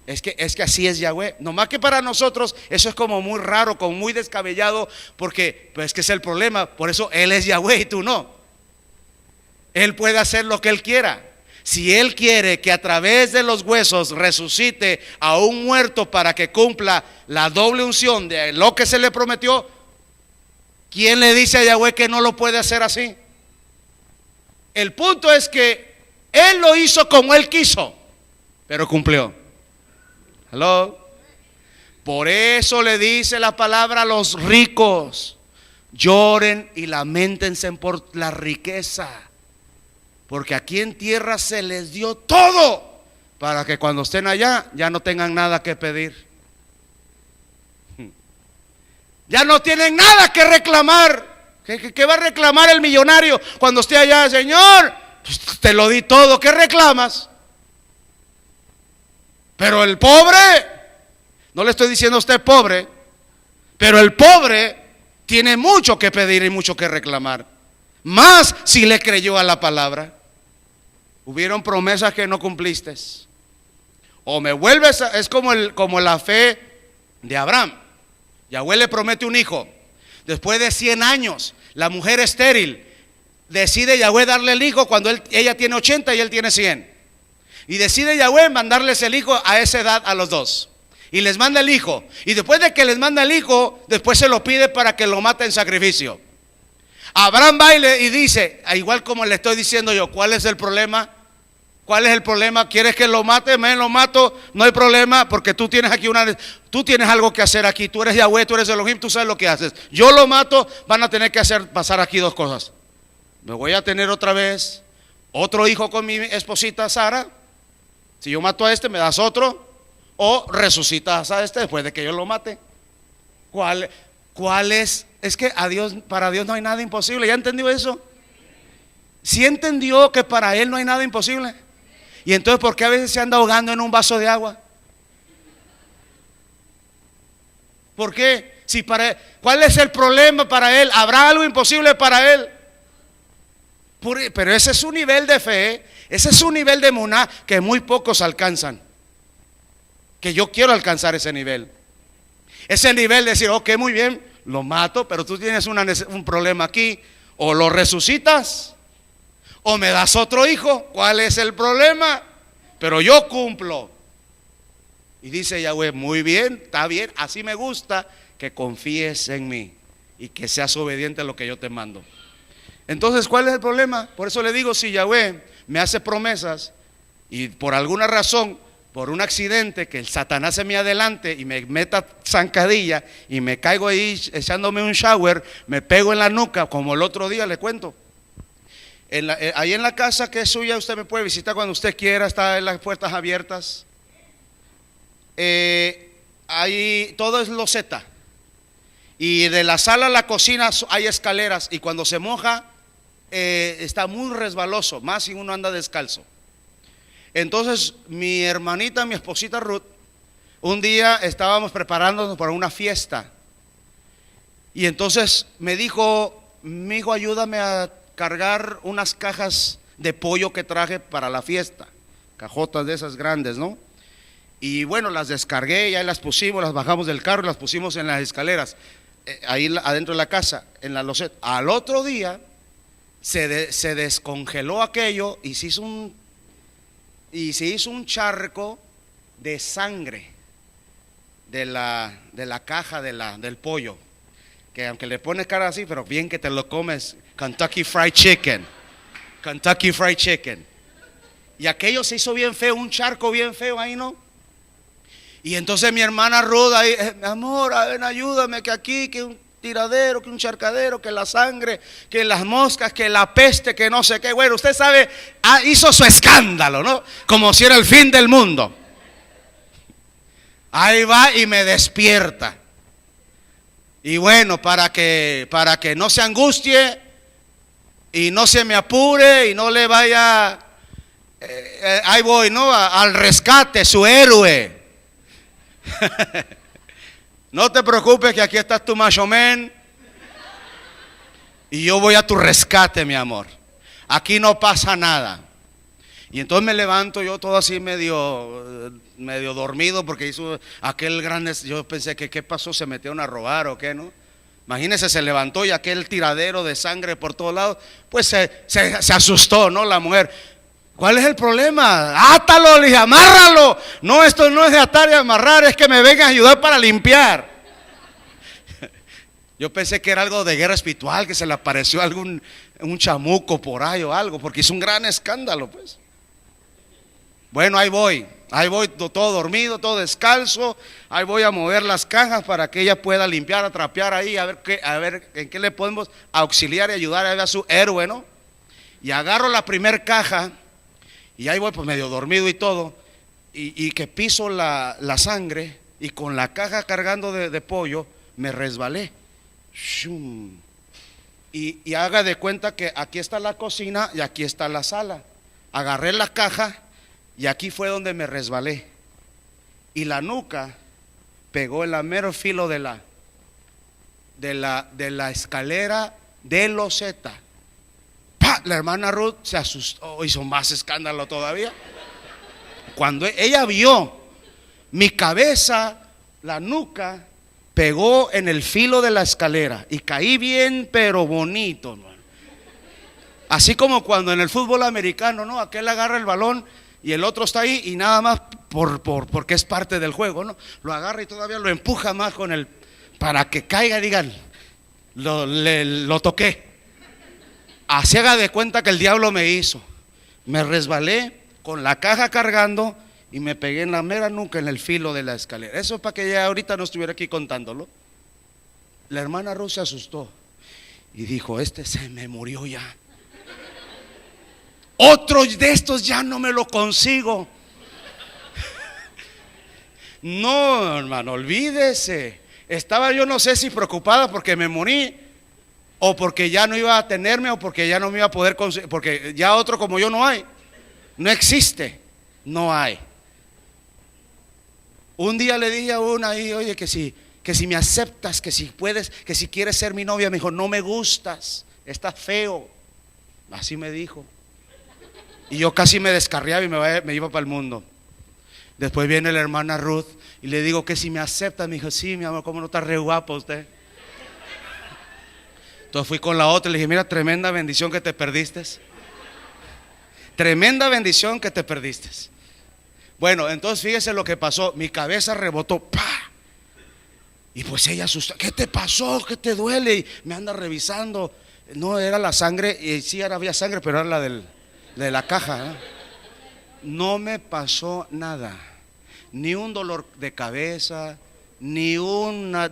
Es que así es Yahweh. Nomás que para nosotros eso es como muy raro, como muy descabellado, porque pues que es el problema. Por eso Él es Yahweh y tú no. Él puede hacer lo que Él quiera. Si Él quiere que a través de los huesos resucite a un muerto para que cumpla la doble unción de lo que se le prometió, ¿quién le dice a Yahweh que no lo puede hacer así? El punto es que Él lo hizo como Él quiso, pero cumplió. Hello. Por eso le dice la palabra a los ricos: lloren y lamentense por la riqueza, porque aquí en tierra se les dio todo para que cuando estén allá ya no tengan nada que pedir. Ya no tienen nada que reclamar. ¿Qué va a reclamar el millonario cuando esté allá? Señor, pues te lo di todo, ¿qué reclamas? Pero el pobre, no le estoy diciendo a usted pobre, pero el pobre tiene mucho que pedir y mucho que reclamar. Más si le creyó a la palabra. Hubieron promesas que no cumpliste. O me vuelves es como la fe de Abraham. Yahweh le promete un hijo. Después de 100 años, la mujer estéril, decide Yahweh darle el hijo cuando ella tiene 80 y él tiene 100. Y decide Yahweh mandarles el hijo a esa edad a los dos. Y les manda el hijo. Y después de que les manda el hijo, después se lo pide para que lo mate en sacrificio. Abraham va y dice, igual como le estoy diciendo yo, ¿cuál es el problema? ¿Cuál es el problema? ¿Quieres que lo mate? Me lo mato, no hay problema, porque tú tienes aquí tú tienes algo que hacer aquí. Tú eres Yahweh, tú eres Elohim, tú sabes lo que haces. Yo lo mato, van a tener que pasar aquí dos cosas. Me voy a tener otra vez otro hijo con mi esposita Sara. Si yo mato a este, me das otro. O resucitas a este después de que yo lo mate. ¿Cuál es? Es que para Dios no hay nada imposible. ¿Ya entendió eso? ¿Sí entendió que para Él no hay nada imposible? Y entonces, ¿por qué a veces se anda ahogando en un vaso de agua? ¿Por qué? ¿Cuál es el problema para Él? ¿Habrá algo imposible para Él? Pero ese es un nivel de fe, ese es un nivel de emuná que muy pocos alcanzan. Que yo quiero alcanzar ese nivel. Ese nivel de decir, ok, muy bien, lo mato, pero tú tienes un problema aquí. O lo resucitas o me das otro hijo. ¿Cuál es el problema? Pero yo cumplo. Y dice Yahweh, muy bien, está bien, así me gusta que confíes en mí y que seas obediente a lo que yo te mando. Entonces, ¿cuál es el problema? Por eso le digo, si Yahweh me hace promesas y por alguna razón, por un accidente, que el Satanás se me adelante y me meta zancadilla y me caigo ahí echándome un shower, me pego en la nuca, como el otro día le cuento. Ahí en la casa que es suya, usted me puede visitar cuando usted quiera, está en las puertas abiertas. Ahí todo es loseta. Y de la sala a la cocina hay escaleras, y cuando se moja está muy resbaloso, más si uno anda descalzo. Entonces mi hermanita, mi esposita Ruth, un día estábamos preparándonos para una fiesta, y entonces me dijo, mi hijo, ayúdame a cargar unas cajas de pollo que traje para la fiesta, cajotas de esas grandes, ¿no? Y bueno, las descargué y ahí las pusimos, las bajamos del carro y las pusimos en las escaleras, ahí adentro de la casa, en la loseta. Al otro día se descongeló aquello y se hizo un charco de sangre de la caja del pollo, que aunque le pones cara así, pero bien que te lo comes. Kentucky Fried Chicken, Kentucky Fried Chicken. Y aquello se hizo bien feo, un charco bien feo ahí, ¿no? Y entonces mi hermana Ruth ahí, mi amor, ven, ayúdame, que aquí, que un tiradero, que un charcadero, que la sangre, que las moscas, que la peste, que no sé qué. Bueno, usted sabe, hizo su escándalo, ¿no? Como si era el fin del mundo. Ahí va y me despierta. Y bueno, para que no se angustie y no se me apure y no le vaya, ahí voy, ¿no? Al rescate, su héroe. No te preocupes, que aquí estás tu macho man y yo voy a tu rescate, mi amor. Aquí no pasa nada. Y entonces me levanto yo todo así medio dormido, porque hizo aquel grande. Yo pensé que qué pasó, se metieron a robar o qué, ¿no? Imagínense, se levantó y aquel tiradero de sangre por todos lados. Pues se asustó, ¿no? La mujer. ¿Cuál es el problema? Átalo, le dije, amárralo. No, esto no es de atar y amarrar, es que me vengan a ayudar para limpiar. Yo pensé que era algo de guerra espiritual, que se le apareció un chamuco por ahí o algo, porque hizo un gran escándalo, pues. Bueno, ahí voy todo dormido, todo descalzo. Ahí voy a mover las cajas para que ella pueda limpiar, a trapear ahí, a ver en qué le podemos auxiliar y ayudar a su héroe, ¿no? Y agarro la primer caja y ahí voy, pues medio dormido y todo, y que piso la sangre, y con la caja cargando de pollo me resbalé. Y haga de cuenta que aquí está la cocina y aquí está la sala. Agarré la caja y aquí fue donde me resbalé, y la nuca pegó en la mero filo de la escalera de loseta. ¡Pah! La hermana Ruth se asustó, hizo más escándalo todavía. Cuando ella vio mi cabeza, la nuca pegó en el filo de la escalera y caí bien, pero bonito, ¿no? Así como cuando en el fútbol americano, ¿no? Aquel agarra el balón y el otro está ahí, y nada más porque es parte del juego, ¿no? Lo agarra y todavía lo empuja más para que caiga y digan, lo toqué. Así haga de cuenta que el diablo me hizo. Me resbalé con la caja cargando y me pegué en la mera nuca en el filo de la escalera. Eso es para que ya ahorita no estuviera aquí contándolo. La hermana Ruth se asustó y dijo, se me murió ya. Otro de estos ya no me lo consigo. No, hermano, olvídese. Estaba yo no sé si preocupada porque me morí, o porque ya no iba a tenerme, o porque ya no me iba a poder conseguir, porque ya otro como yo no hay. No existe, no hay. Un día le dije a una ahí, oye, que si me aceptas, que si puedes, que si quieres ser mi novia. Me dijo, no me gustas, estás feo. Así me dijo. Y yo casi me descarriaba y me iba para el mundo. Después viene la hermana Ruth y le digo que si me acepta. Me dijo, sí, mi amor, ¿cómo no está re guapo usted? Entonces fui con la otra y le dije, mira, tremenda bendición que te perdiste. Tremenda bendición que te perdiste. Bueno, entonces fíjese lo que pasó. Mi cabeza rebotó, ¡pah! Y pues ella asustó. ¿Qué te pasó? ¿Qué te duele? Y me anda revisando. No, era la sangre. Y sí, había sangre, pero era la de la caja, ¿eh? No me pasó nada. Ni un dolor de cabeza, ni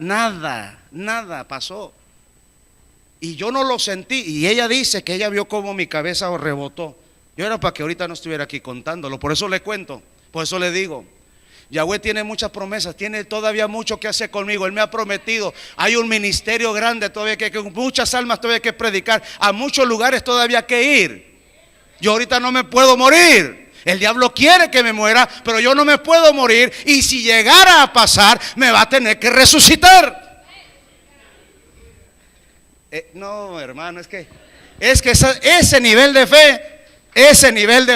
nada pasó. Y yo no lo sentí. Y ella dice que ella vio cómo mi cabeza rebotó. Yo era para que ahorita no estuviera aquí contándolo. Por eso le cuento, por eso le digo. Yahweh tiene muchas promesas, tiene todavía mucho que hacer conmigo. Él me ha prometido, hay un ministerio grande todavía que muchas almas todavía que predicar, a muchos lugares todavía que ir. Yo ahorita no me puedo morir. El diablo quiere que me muera, pero yo no me puedo morir. Y si llegara a pasar, me va a tener que resucitar. No, hermano, es que ese nivel de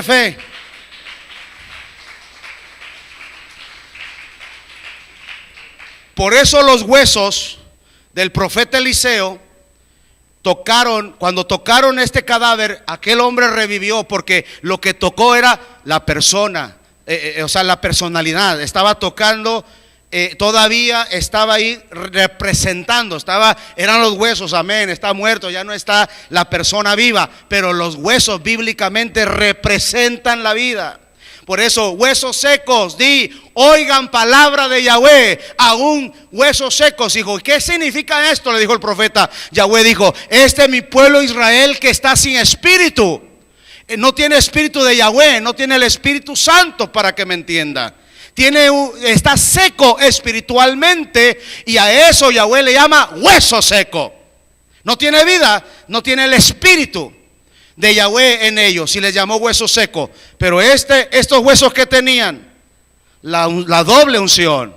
fe. Por eso los huesos del profeta Eliseo cuando tocaron este cadáver, aquel hombre revivió, porque lo que tocó era la persona, o sea, la personalidad. Estaba tocando, todavía estaba ahí representando, eran los huesos, amén, está muerto, ya no está la persona viva, pero los huesos bíblicamente representan la vida. Por eso, huesos secos, oigan palabra de Yahweh, aún huesos secos. Dijo, ¿qué significa esto? Le dijo el profeta. Yahweh dijo, este es mi pueblo Israel que está sin espíritu. No tiene espíritu de Yahweh, no tiene el Espíritu Santo, para que me entienda. Está seco espiritualmente, y a eso Yahweh le llama hueso seco. No tiene vida, no tiene el espíritu de Yahweh en ellos, y les llamó hueso seco. Pero estos huesos que tenían la doble unción,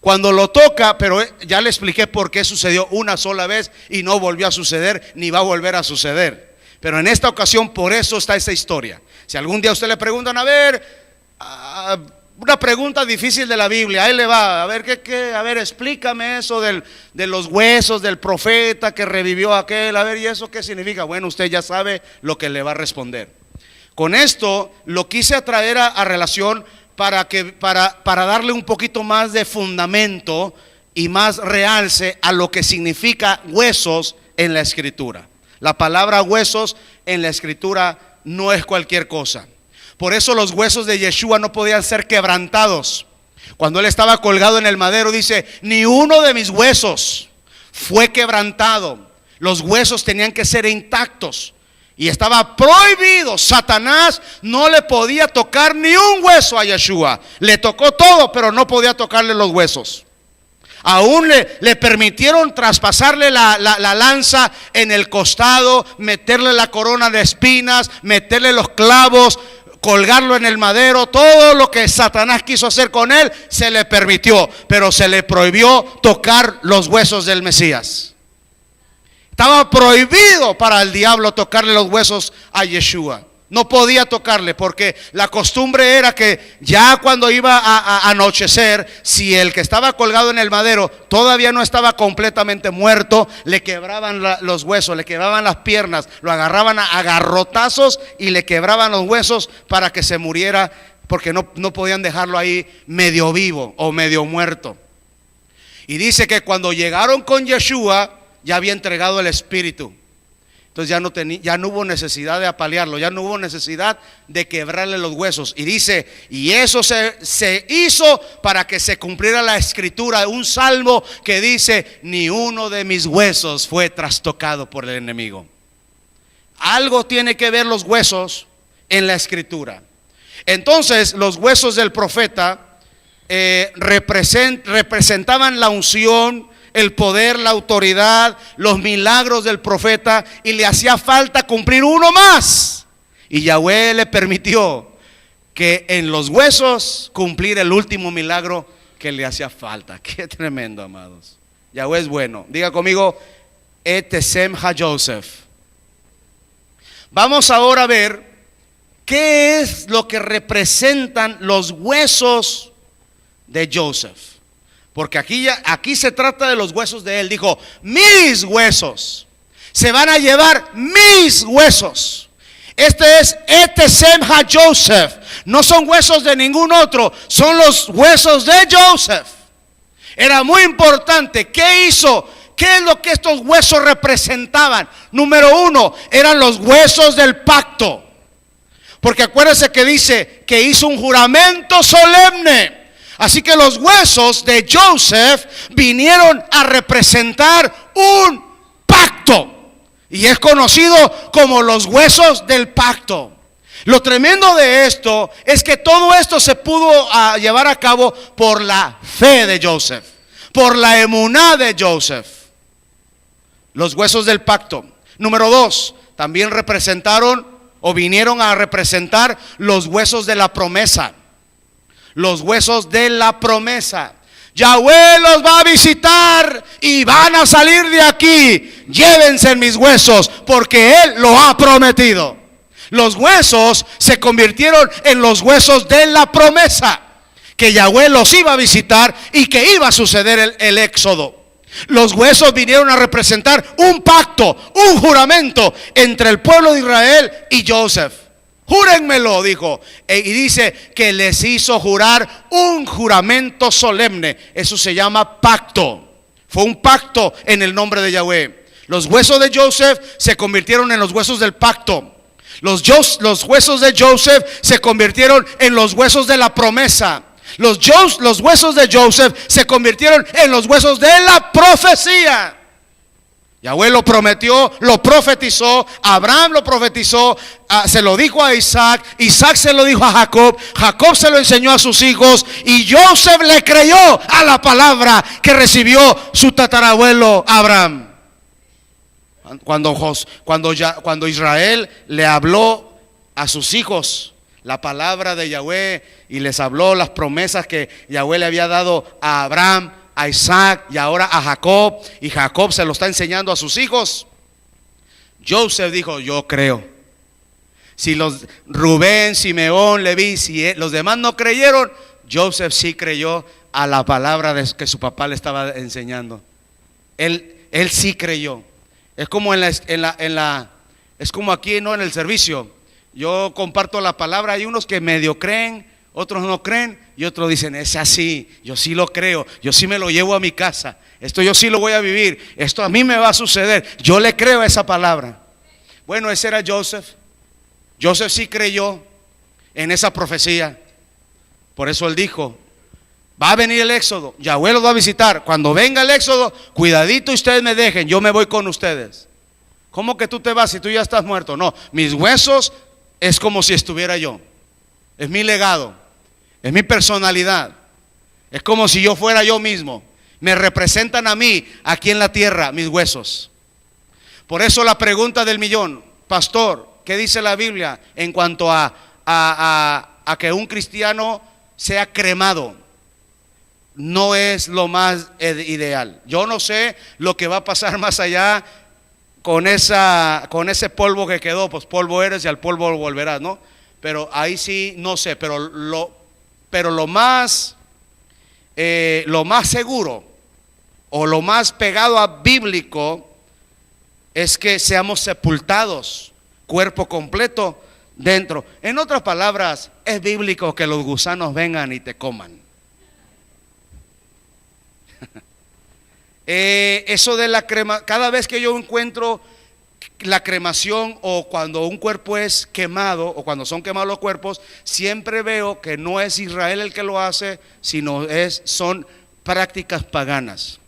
cuando lo toca, pero ya le expliqué por qué sucedió una sola vez y no volvió a suceder, ni va a volver a suceder. Pero en esta ocasión, por eso está esta historia. Si algún día usted le preguntan, a ver, una pregunta difícil de la Biblia, ahí le va, a ver, a ver, explícame eso de los huesos del profeta que revivió aquel, a ver, ¿y eso qué significa? Bueno, usted ya sabe lo que le va a responder. Con esto lo quise atraer a relación para darle un poquito más de fundamento y más realce a lo que significa huesos en la Escritura. La palabra huesos en la Escritura no es cualquier cosa. Por eso los huesos de Yeshua no podían ser quebrantados. Cuando él estaba colgado en el madero, dice, ni uno de mis huesos fue quebrantado. Los huesos tenían que ser intactos. Y estaba prohibido. Satanás no le podía tocar ni un hueso a Yeshua. Le tocó todo, pero no podía tocarle los huesos. Aún le permitieron traspasarle la lanza en el costado, meterle la corona de espinas, meterle los clavos, colgarlo en el madero. Todo lo que Satanás quiso hacer con él se le permitió, pero se le prohibió tocar los huesos del Mesías. Estaba prohibido para el diablo tocarle los huesos a Yeshua. No podía tocarle, porque la costumbre era que ya cuando iba a anochecer, si el que estaba colgado en el madero todavía no estaba completamente muerto, le quebraban los huesos, le quebraban las piernas, lo agarraban a garrotazos y le quebraban los huesos para que se muriera, porque no podían dejarlo ahí medio vivo o medio muerto. Y dice que cuando llegaron con Yeshua, ya había entregado el Espíritu. Entonces ya no hubo necesidad de apalearlo, ya no hubo necesidad de quebrarle los huesos. Y dice, y eso se hizo para que se cumpliera la Escritura, un salmo que dice, ni uno de mis huesos fue trastocado por el enemigo. Algo tiene que ver los huesos en la Escritura. Entonces los huesos del profeta representaban la unción, el poder, la autoridad, los milagros del profeta, y le hacía falta cumplir uno más. Y Yahweh le permitió que en los huesos cumplir el último milagro que le hacía falta. Qué tremendo, amados. Yahweh es bueno. Diga conmigo, Etesem HaJoseph. Vamos ahora a ver qué es lo que representan los huesos de Joseph. Porque aquí se trata de los huesos de él. Dijo, mis huesos, se van a llevar mis huesos. Este es Etesem HaJoseph. No son huesos de ningún otro, son los huesos de Joseph. Era muy importante. ¿Qué hizo? ¿Qué es lo que estos huesos representaban? Número uno, eran los huesos del pacto. Porque acuérdense que dice que hizo un juramento solemne. Así que los huesos de Joseph vinieron a representar un pacto. Y es conocido como los huesos del pacto. Lo tremendo de esto es que todo esto se pudo llevar a cabo por la fe de Joseph, por la emuná de Joseph. Los huesos del pacto. Número dos, también representaron o vinieron a representar los huesos de la promesa. Los huesos de la promesa. Yahweh los va a visitar y van a salir de aquí. Llévense mis huesos porque Él lo ha prometido. Los huesos se convirtieron en los huesos de la promesa, que Yahweh los iba a visitar y que iba a suceder el éxodo. Los huesos vinieron a representar un pacto, un juramento entre el pueblo de Israel y Joseph. Júrenmelo, dijo, y dice que les hizo jurar un juramento solemne. Eso se llama pacto. Fue un pacto en el nombre de Yahweh. Los huesos de Joseph se convirtieron en los huesos del pacto. Los huesos de Joseph se convirtieron en los huesos de la promesa. Los huesos de Joseph se convirtieron en los huesos de la profecía. Yahweh lo prometió, lo profetizó, Abraham lo profetizó, se lo dijo a Isaac, Isaac se lo dijo a Jacob, Jacob se lo enseñó a sus hijos y Joseph le creyó a la palabra que recibió su tatarabuelo Abraham. Cuando Israel le habló a sus hijos la palabra de Yahweh y les habló las promesas que Yahweh le había dado a Abraham, a Isaac y ahora a Jacob, y Jacob se lo está enseñando a sus hijos, Joseph dijo: yo creo. Si los Rubén, Simeón, Leví, si los demás no creyeron, Joseph sí creyó a la palabra que su papá le estaba enseñando. Él sí creyó. Es como es como aquí, ¿no? En el servicio. Yo comparto la palabra, hay unos que medio creen, otros no creen y otros dicen: es así, yo sí lo creo, yo sí me lo llevo a mi casa, esto yo sí lo voy a vivir, esto a mí me va a suceder, yo le creo a esa palabra. Bueno, ese era Joseph. Joseph sí creyó en esa profecía. Por eso él dijo: va a venir el éxodo, Yahweh los va a visitar. Cuando venga el éxodo, cuidadito ustedes me dejen, yo me voy con ustedes. ¿Cómo que tú te vas si tú ya estás muerto? No, mis huesos es como si estuviera yo. Es mi legado, es mi personalidad. Es como si yo fuera yo mismo. Me representan a mí aquí en la tierra, mis huesos. Por eso la pregunta del millón: pastor, ¿qué dice la Biblia en cuanto a que un cristiano sea cremado? No es lo más ideal. Yo no sé lo que va a pasar más allá con ese polvo que quedó. Pues polvo eres y al polvo volverás, ¿no? Pero ahí sí no sé. Pero lo más seguro o lo más pegado a bíblico es que seamos sepultados, cuerpo completo dentro. En otras palabras, es bíblico que los gusanos vengan y te coman. Eso de la crema, cada vez que yo encuentro la cremación o cuando un cuerpo es quemado o cuando son quemados los cuerpos, siempre veo que no es Israel el que lo hace, sino son prácticas paganas.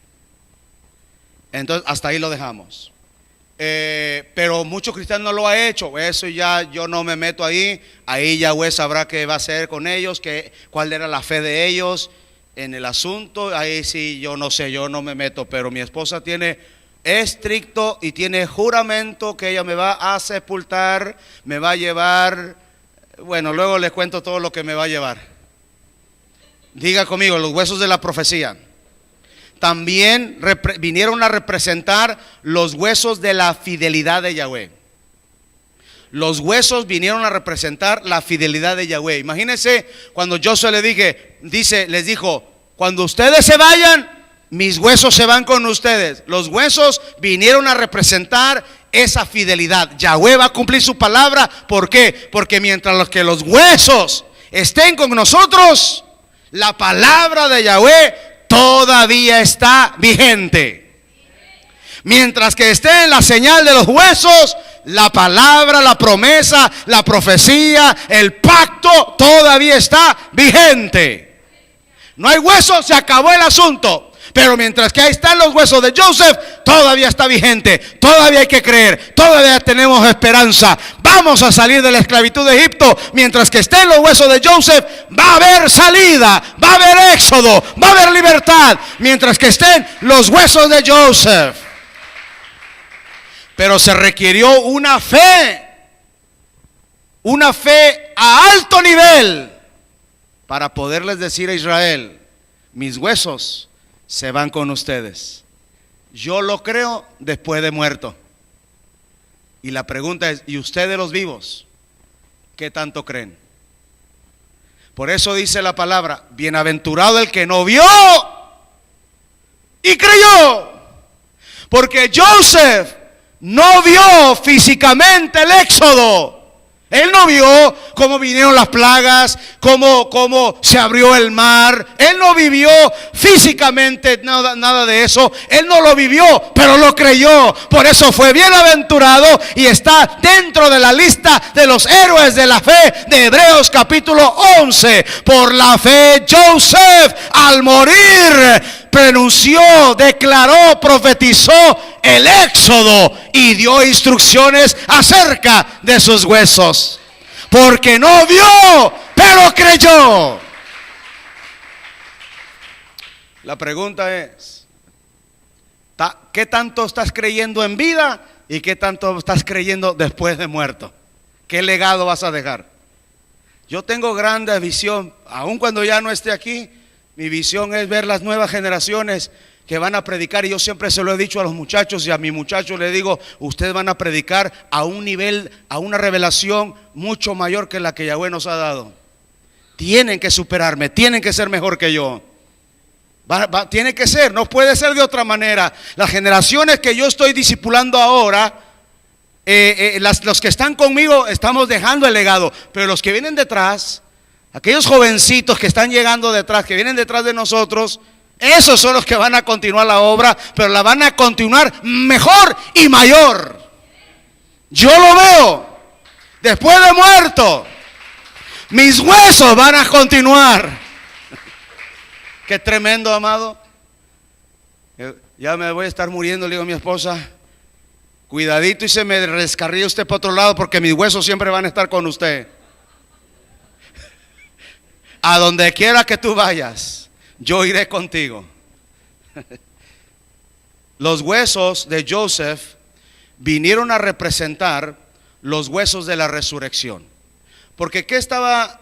Entonces hasta ahí lo dejamos. Pero muchos cristianos no lo han hecho. Eso ya yo no me meto ahí. Ahí Yahweh sabrá qué va a hacer con ellos, cuál era la fe de ellos en el asunto. Ahí sí yo no sé, yo no me meto. Pero mi esposa tiene estricto y tiene juramento que ella me va a sepultar, me va a llevar. Bueno, luego les cuento todo lo que me va a llevar. Diga conmigo: los huesos de la profecía. También vinieron a representar los huesos de la fidelidad de Yahweh. Los huesos vinieron a representar la fidelidad de Yahweh. Imagínense cuando Josué les dijo: cuando ustedes se vayan, mis huesos se van con ustedes. Los huesos vinieron a representar esa fidelidad. Yahweh va a cumplir su palabra. ¿Por qué? Porque mientras los huesos estén con nosotros, la palabra de Yahweh todavía está vigente. Mientras que esté en la señal de los huesos, la palabra, la promesa, la profecía, el pacto todavía está vigente. No hay huesos, se acabó el asunto. Pero mientras que ahí están los huesos de Joseph, todavía está vigente. Todavía hay que creer, todavía tenemos esperanza. Vamos a salir de la esclavitud de Egipto. Mientras que estén los huesos de Joseph, va a haber salida, va a haber éxodo, va a haber libertad. Mientras que estén los huesos de Joseph. Pero se requirió una fe a alto nivel para poderles decir a Israel: mis huesos se van con ustedes. Yo lo creo después de muerto. Y la pregunta es: ¿y ustedes los vivos qué tanto creen? Por eso dice la palabra: bienaventurado el que no vio y creyó. Porque Joseph no vio físicamente el éxodo. Él no vio cómo vinieron las plagas, cómo se abrió el mar. Él no vivió físicamente nada de eso. Él no lo vivió, pero lo creyó. Por eso fue bienaventurado y está dentro de la lista de los héroes de la fe de Hebreos capítulo 11. Por la fe Joseph, al morir, pronunció, declaró, profetizó el éxodo y dio instrucciones acerca de sus huesos. Porque no vio, pero creyó. La pregunta es: ¿qué tanto estás creyendo en vida y qué tanto estás creyendo después de muerto? ¿Qué legado vas a dejar? Yo tengo grande visión, aun cuando ya no esté aquí. Mi visión es ver las nuevas generaciones que van a predicar, y yo siempre se lo he dicho a los muchachos y a mis muchachos les digo: ustedes van a predicar a un nivel, a una revelación mucho mayor que la que Yahweh nos ha dado. Tienen que superarme, tienen que ser mejor que yo. Tiene que ser, no puede ser de otra manera. Las generaciones que yo estoy discipulando ahora, los que están conmigo estamos dejando el legado, pero los que vienen detrás, aquellos jovencitos que están llegando detrás, que vienen detrás de nosotros, esos son los que van a continuar la obra, pero la van a continuar mejor y mayor. Yo lo veo después de muerto. Mis huesos van a continuar. Qué tremendo, amado. Ya me voy a estar muriendo, le digo a mi esposa: cuidadito y se me descarría usted para otro lado, porque mis huesos siempre van a estar con usted. A donde quiera que tú vayas, yo iré contigo. Los huesos de Joseph vinieron a representar los huesos de la resurrección. Porque ¿qué estaba,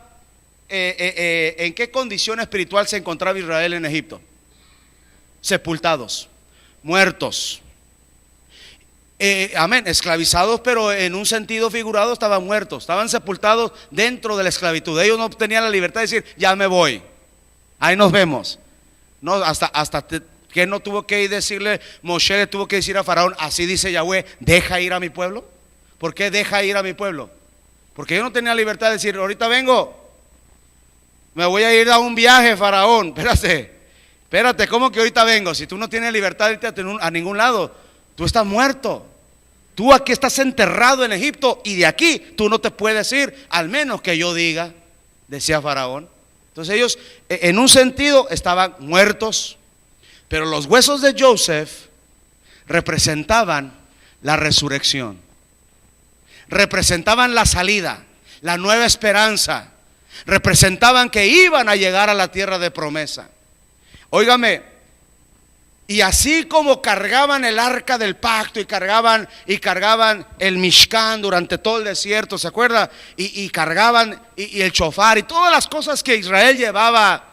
en qué condición espiritual se encontraba Israel en Egipto? Sepultados, muertos. Amén, esclavizados, pero en un sentido figurado estaban muertos, estaban sepultados dentro de la esclavitud. Ellos no tenían la libertad de decir: ya me voy, ahí nos vemos. No, hasta que no tuvo que ir decirle, Moshe le tuvo que decir a Faraón: así dice Yahweh, deja ir a mi pueblo. ¿Por qué deja ir a mi pueblo? Porque yo no tenía libertad de decir: ahorita vengo, me voy a ir a un viaje, Faraón. Espérate, ¿cómo que ahorita vengo? Si tú no tienes libertad de irte a ningún lado, tú estás muerto. Tú aquí estás enterrado en Egipto, y de aquí tú no te puedes ir, al menos que yo diga, decía Faraón. Entonces ellos en un sentido estaban muertos, pero los huesos de Joseph representaban la resurrección, representaban la salida, la nueva esperanza, representaban que iban a llegar a la tierra de promesa. Óigame, y así como cargaban el arca del pacto y cargaban el Mishkan durante todo el desierto, ¿se acuerda? Y cargaban y el shofar y todas las cosas que Israel llevaba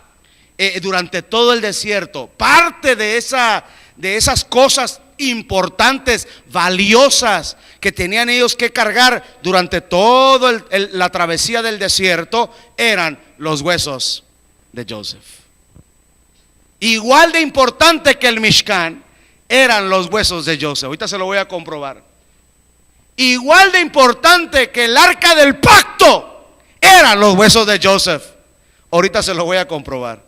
durante todo el desierto. Parte de esas cosas importantes, valiosas, que tenían ellos que cargar durante toda la travesía del desierto, eran los huesos de Joseph. Igual de importante que el Mishkan eran los huesos de Joseph. Ahorita se lo voy a comprobar. Igual de importante que el arca del pacto eran los huesos de Joseph. Ahorita se los voy a comprobar.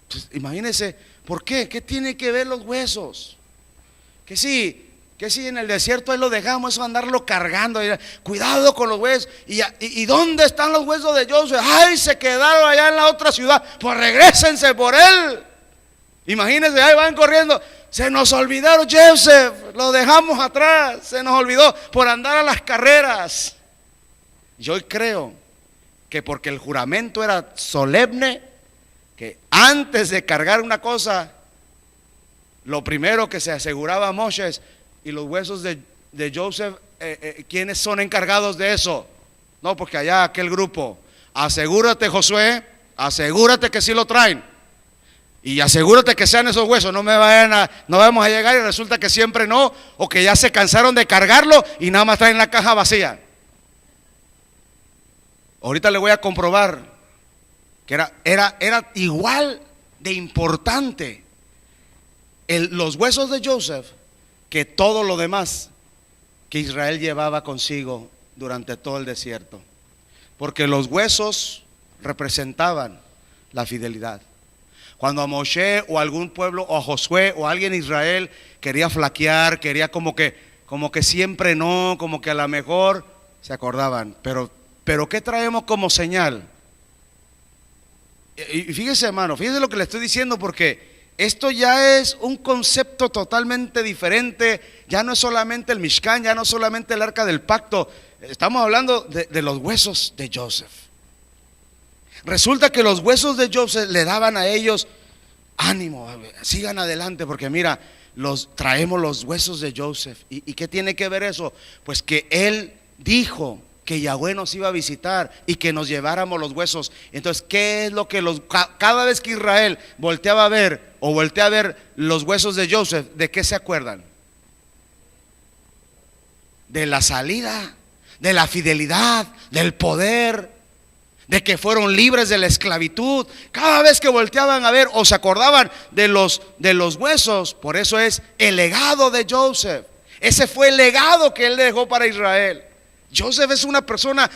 Entonces, imagínense, ¿por qué? ¿Qué tiene que ver los huesos? Que sí en el desierto ahí lo dejamos, eso andarlo cargando. Cuidado con los huesos. ¿Y dónde están los huesos de Joseph? Ay, se quedaron allá en la otra ciudad. Pues regrésense por él. Imagínense, ahí van corriendo. Se nos olvidaron Joseph, lo dejamos atrás. Se nos olvidó por andar a las carreras. Yo creo que porque el juramento era solemne, que antes de cargar una cosa, lo primero que se aseguraba Moshe es: y los huesos de Joseph, ¿quiénes son encargados de eso? No, porque allá aquel grupo. Asegúrate, Josué, asegúrate que sí lo traen. Y asegúrate que sean esos huesos. No vamos a llegar y resulta que siempre no, o que ya se cansaron de cargarlo y nada más traen la caja vacía. Ahorita le voy a comprobar que era igual de importante los huesos de Joseph que todo lo demás que Israel llevaba consigo durante todo el desierto. Porque los huesos representaban la fidelidad. Cuando a Moshe o a algún pueblo o a Josué o a alguien en Israel quería flaquear, quería como que siempre no, como que a lo mejor se acordaban. Pero ¿qué traemos como señal? Y fíjese, hermano, fíjese lo que le estoy diciendo, porque esto ya es un concepto totalmente diferente. Ya no es solamente el Mishkan, ya no es solamente el arca del pacto. Estamos hablando de los huesos de Joseph. Resulta que los huesos de Joseph le daban a ellos ánimo, sigan adelante, porque mira, traemos los huesos de Joseph. ¿Y qué tiene que ver eso? Pues que él dijo que Yahweh nos iba a visitar y que nos lleváramos los huesos. Entonces, ¿qué es lo que cada vez que Israel voltea a ver los huesos de Joseph, de qué se acuerdan? De la salida, de la fidelidad, del poder, de que fueron libres de la esclavitud. Cada vez que volteaban a ver o se acordaban de los huesos. Por eso es el legado de Joseph. Ese fue el legado que él dejó para Israel. Joseph es una persona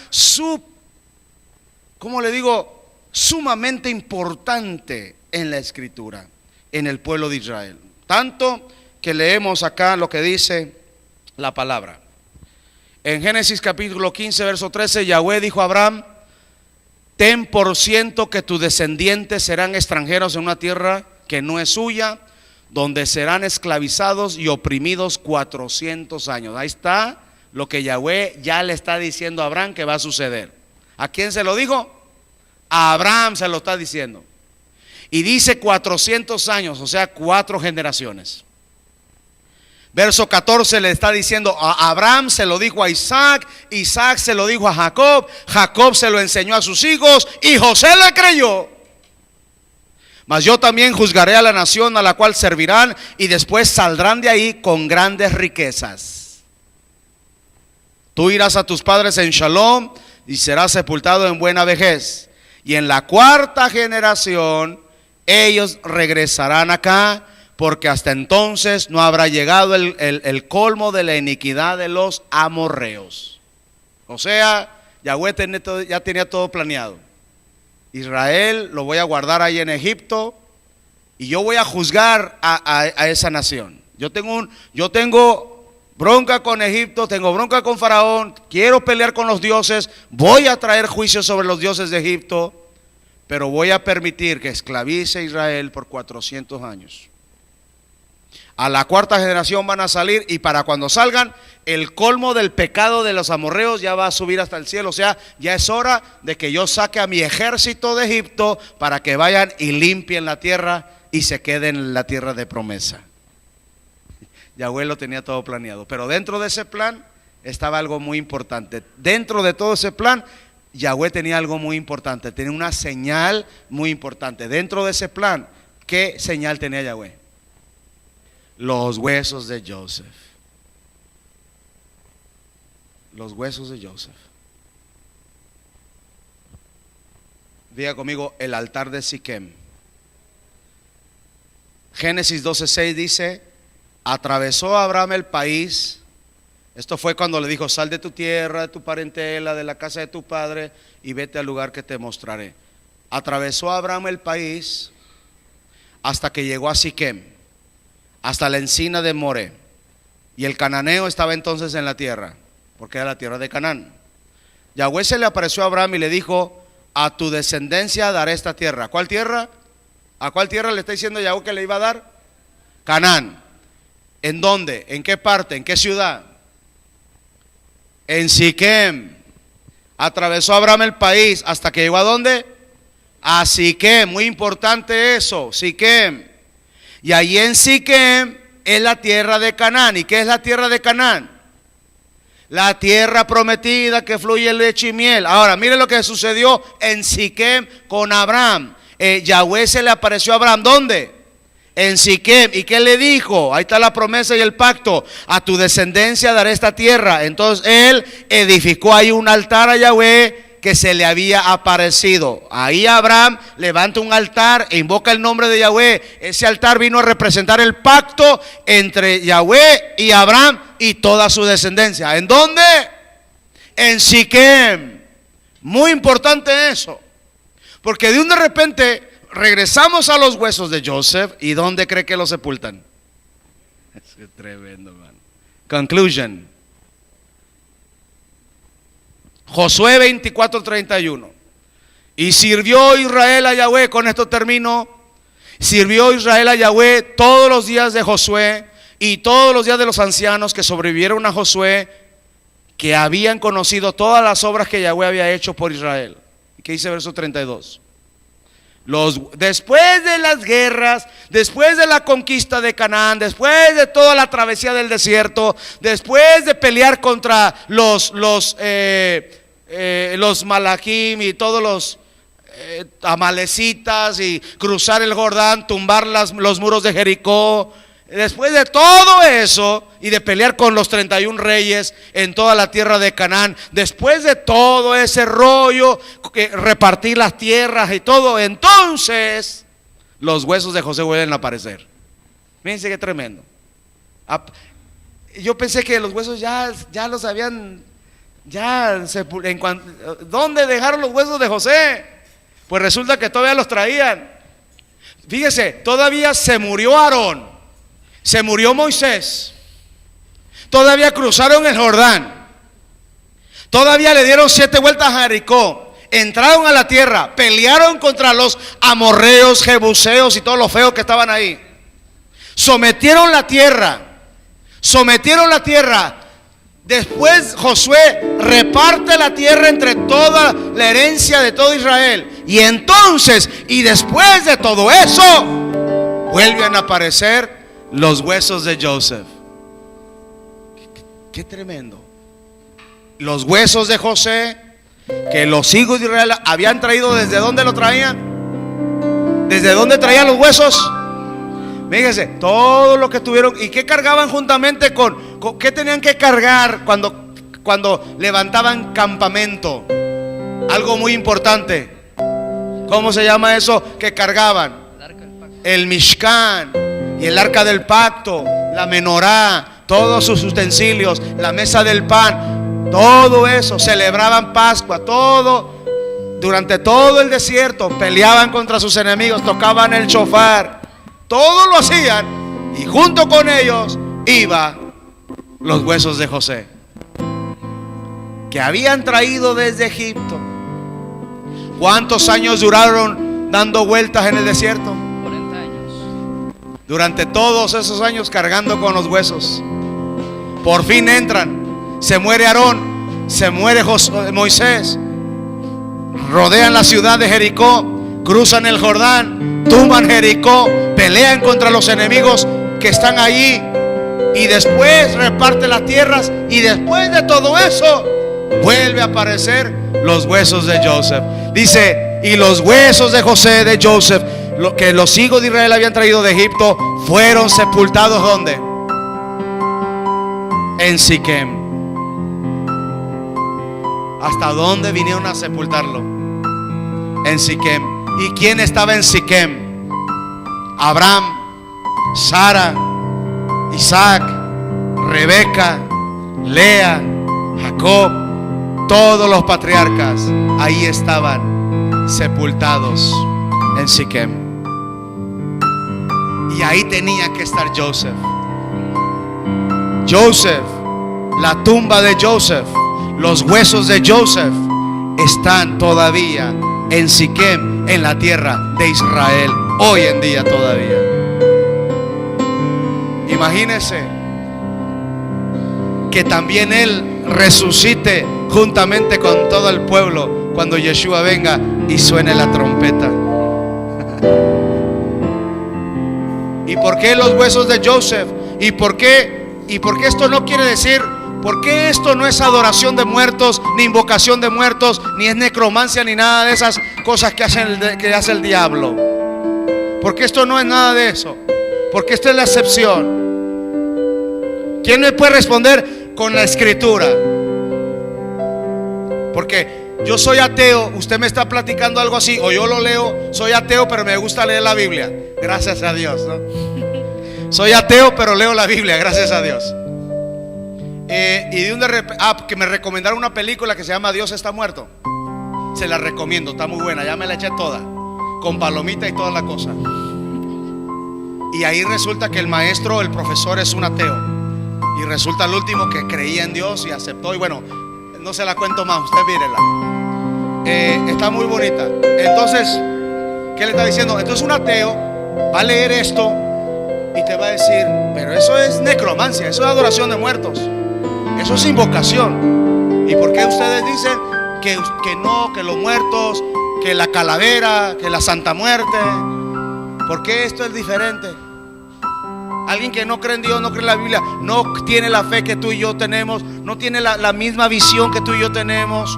sumamente importante en la escritura, en el pueblo de Israel. Tanto que leemos acá lo que dice la palabra. En Génesis capítulo 15, verso 13, Yahweh dijo a Abraham: ten por ciento que tus descendientes serán extranjeros en una tierra que no es suya, donde serán esclavizados y oprimidos 400 años. Ahí está lo que Yahweh ya le está diciendo a Abraham que va a suceder. ¿A quién se lo dijo? A Abraham se lo está diciendo. Y dice 400 años, o sea, 4 generaciones. Verso 14 le está diciendo: a Abraham se lo dijo a Isaac, Isaac se lo dijo a Jacob, Jacob se lo enseñó a sus hijos y José le creyó. Mas yo también juzgaré a la nación a la cual servirán, y después saldrán de ahí con grandes riquezas. Tú irás a tus padres en Shalom y serás sepultado en buena vejez. Y en la 4ª generación ellos regresarán acá, porque hasta entonces no habrá llegado el colmo de la iniquidad de los amorreos. O sea, Yahweh ya tenía todo planeado. Israel lo voy a guardar ahí en Egipto y yo voy a juzgar a esa nación. Yo tengo bronca con Egipto, tengo bronca con Faraón, quiero pelear con los dioses, voy a traer juicio sobre los dioses de Egipto, pero voy a permitir que esclavice a Israel por 400 años. A la 4ª generación van a salir, y para cuando salgan, el colmo del pecado de los amorreos ya va a subir hasta el cielo. O sea, ya es hora de que yo saque a mi ejército de Egipto para que vayan y limpien la tierra y se queden en la tierra de promesa. Yahweh lo tenía todo planeado, pero dentro de ese plan estaba algo muy importante. Dentro de todo ese plan, Yahweh tenía algo muy importante, tenía una señal muy importante. Dentro de ese plan, ¿qué señal tenía Yahweh? Los huesos de Joseph. Los huesos de Joseph. Diga conmigo: el altar de Siquem. Génesis 12:6 dice: atravesó Abraham el país Esto fue cuando le dijo: sal de tu tierra, de tu parentela, de la casa de tu padre y vete al lugar que te mostraré. Atravesó Abraham el país hasta que llegó a Siquem, hasta la encina de Moré. Y el cananeo estaba entonces en la tierra, porque era la tierra de Canaán. Yahweh se le apareció a Abraham y le dijo: a tu descendencia daré esta tierra. ¿Cuál tierra? ¿A cuál tierra le está diciendo Yahweh que le iba a dar? Canaán. ¿En dónde? ¿En qué parte? ¿En qué ciudad? En Siquem. Atravesó Abraham el país hasta que llegó ¿a dónde? A Siquem. Muy importante eso, Siquem. Y allí en Siquem es la tierra de Canaán. ¿Y qué es la tierra de Canaán? La tierra prometida que fluye leche y miel. Ahora, mire lo que sucedió en Siquem con Abraham. Yahweh se le apareció a Abraham, ¿dónde? En Siquem. ¿Y qué le dijo? Ahí está la promesa y el pacto: a tu descendencia daré esta tierra. Entonces él edificó ahí un altar a Yahweh que se le había aparecido. Ahí Abraham levanta un altar e invoca el nombre de Yahweh. Ese altar vino a representar el pacto entre Yahweh y Abraham y toda su descendencia. ¿En dónde? En Siquem. Muy importante eso, porque de repente regresamos a los huesos de Joseph. ¿Y dónde cree que los sepultan? Es tremendo, man. Conclusion. Josué 24:31. Y sirvió Israel a Yahweh, con esto termino. Sirvió Israel a Yahweh todos los días de Josué y todos los días de los ancianos que sobrevivieron a Josué, que habían conocido todas las obras que Yahweh había hecho por Israel. ¿Qué dice verso 32? Después de las guerras, después de la conquista de Canaán, después de toda la travesía del desierto, después de pelear contra los malachim y todos los amalecitas y cruzar el Jordán, tumbar los muros de Jericó, después de todo eso y de pelear con los 31 reyes en toda la tierra de Canaán, después de todo ese rollo, repartir las tierras y todo, entonces los huesos de José vuelven a aparecer. Fíjense qué tremendo. Yo pensé que los huesos ya los habían, ¿dónde dejaron los huesos de José? Pues resulta que todavía los traían. Fíjese, todavía se murió Aarón, se murió Moisés, todavía cruzaron el Jordán, todavía le dieron 7 vueltas a Jericó, entraron a la tierra, pelearon contra los amorreos, jebuseos y todos los feos que estaban ahí, sometieron la tierra. Después Josué reparte la tierra entre toda la herencia de todo Israel. Y entonces, y después de todo eso, vuelven a aparecer los huesos de Joseph. Qué tremendo. Los huesos de José, que los hijos de Israel habían traído. ¿Desde dónde lo traían? ¿Desde dónde traían los huesos? Fíjense, todo lo que tuvieron. ¿Y qué cargaban juntamente con qué tenían que cargar cuando levantaban campamento? Algo muy importante. ¿Cómo se llama eso que cargaban? El Mishkan y el arca del pacto, la menorá, todos sus utensilios, la mesa del pan, todo eso. Celebraban Pascua, todo. Durante todo el desierto peleaban contra sus enemigos, tocaban el shofar. Todo lo hacían, y junto con ellos iba los huesos de José, que habían traído desde Egipto. ¿Cuántos años duraron dando vueltas en el desierto? 40 años. Durante todos esos años cargando con los huesos. Por fin entran, se muere Aarón, se muere Moisés, rodean la ciudad de Jericó, cruzan el Jordán, tumban Jericó, pelean contra los enemigos que están allí, y después reparte las tierras. Y después de todo eso vuelve a aparecer los huesos de Joseph. Dice: y los huesos de José, de Joseph, lo que los hijos de Israel habían traído de Egipto, fueron sepultados ¿dónde? En Siquem. ¿Hasta dónde vinieron a sepultarlo? En Siquem. ¿Y quién estaba en Siquem? Abraham, Sara, Isaac, Rebeca, Lea, Jacob, todos los patriarcas ahí estaban sepultados en Siquem. Y ahí tenía que estar Joseph. Joseph, la tumba de Joseph, los huesos de Joseph están todavía en Siquem, en la tierra de Israel, hoy en día todavía. Imagínense que también él resucite juntamente con todo el pueblo cuando Yeshua venga y suene la trompeta. ¿Y por qué los huesos de Joseph? ¿Y por qué esto no quiere decir? ¿Por qué esto no es adoración de muertos, ni invocación de muertos, ni es necromancia, ni nada de esas cosas que hace el diablo? Porque esto no es nada de eso. Porque esta es la excepción. ¿Quién me puede responder con la escritura? Porque yo soy ateo, usted me está platicando algo así, o yo lo leo, soy ateo, pero me gusta leer la Biblia. Gracias a Dios, ¿no? Soy ateo, pero leo la Biblia, gracias a Dios. Y que me recomendaron una película que se llama Dios está muerto. Se la recomiendo, está muy buena, ya me la eché toda, con palomita y toda la cosa. Y ahí resulta que el maestro, el profesor es un ateo. Y resulta el último que creía en Dios y aceptó. Y bueno, no se la cuento más, usted mírela. Está muy bonita. Entonces, ¿qué le está diciendo? Entonces un ateo va a leer esto y te va a decir: pero eso es necromancia, eso es adoración de muertos, eso es invocación. ¿Y por qué ustedes dicen que no, que los muertos, que la calavera, que la Santa Muerte? ¿Por qué esto es diferente? Alguien que no cree en Dios, no cree en la Biblia, no tiene la fe que tú y yo tenemos, no tiene la misma visión que tú y yo tenemos.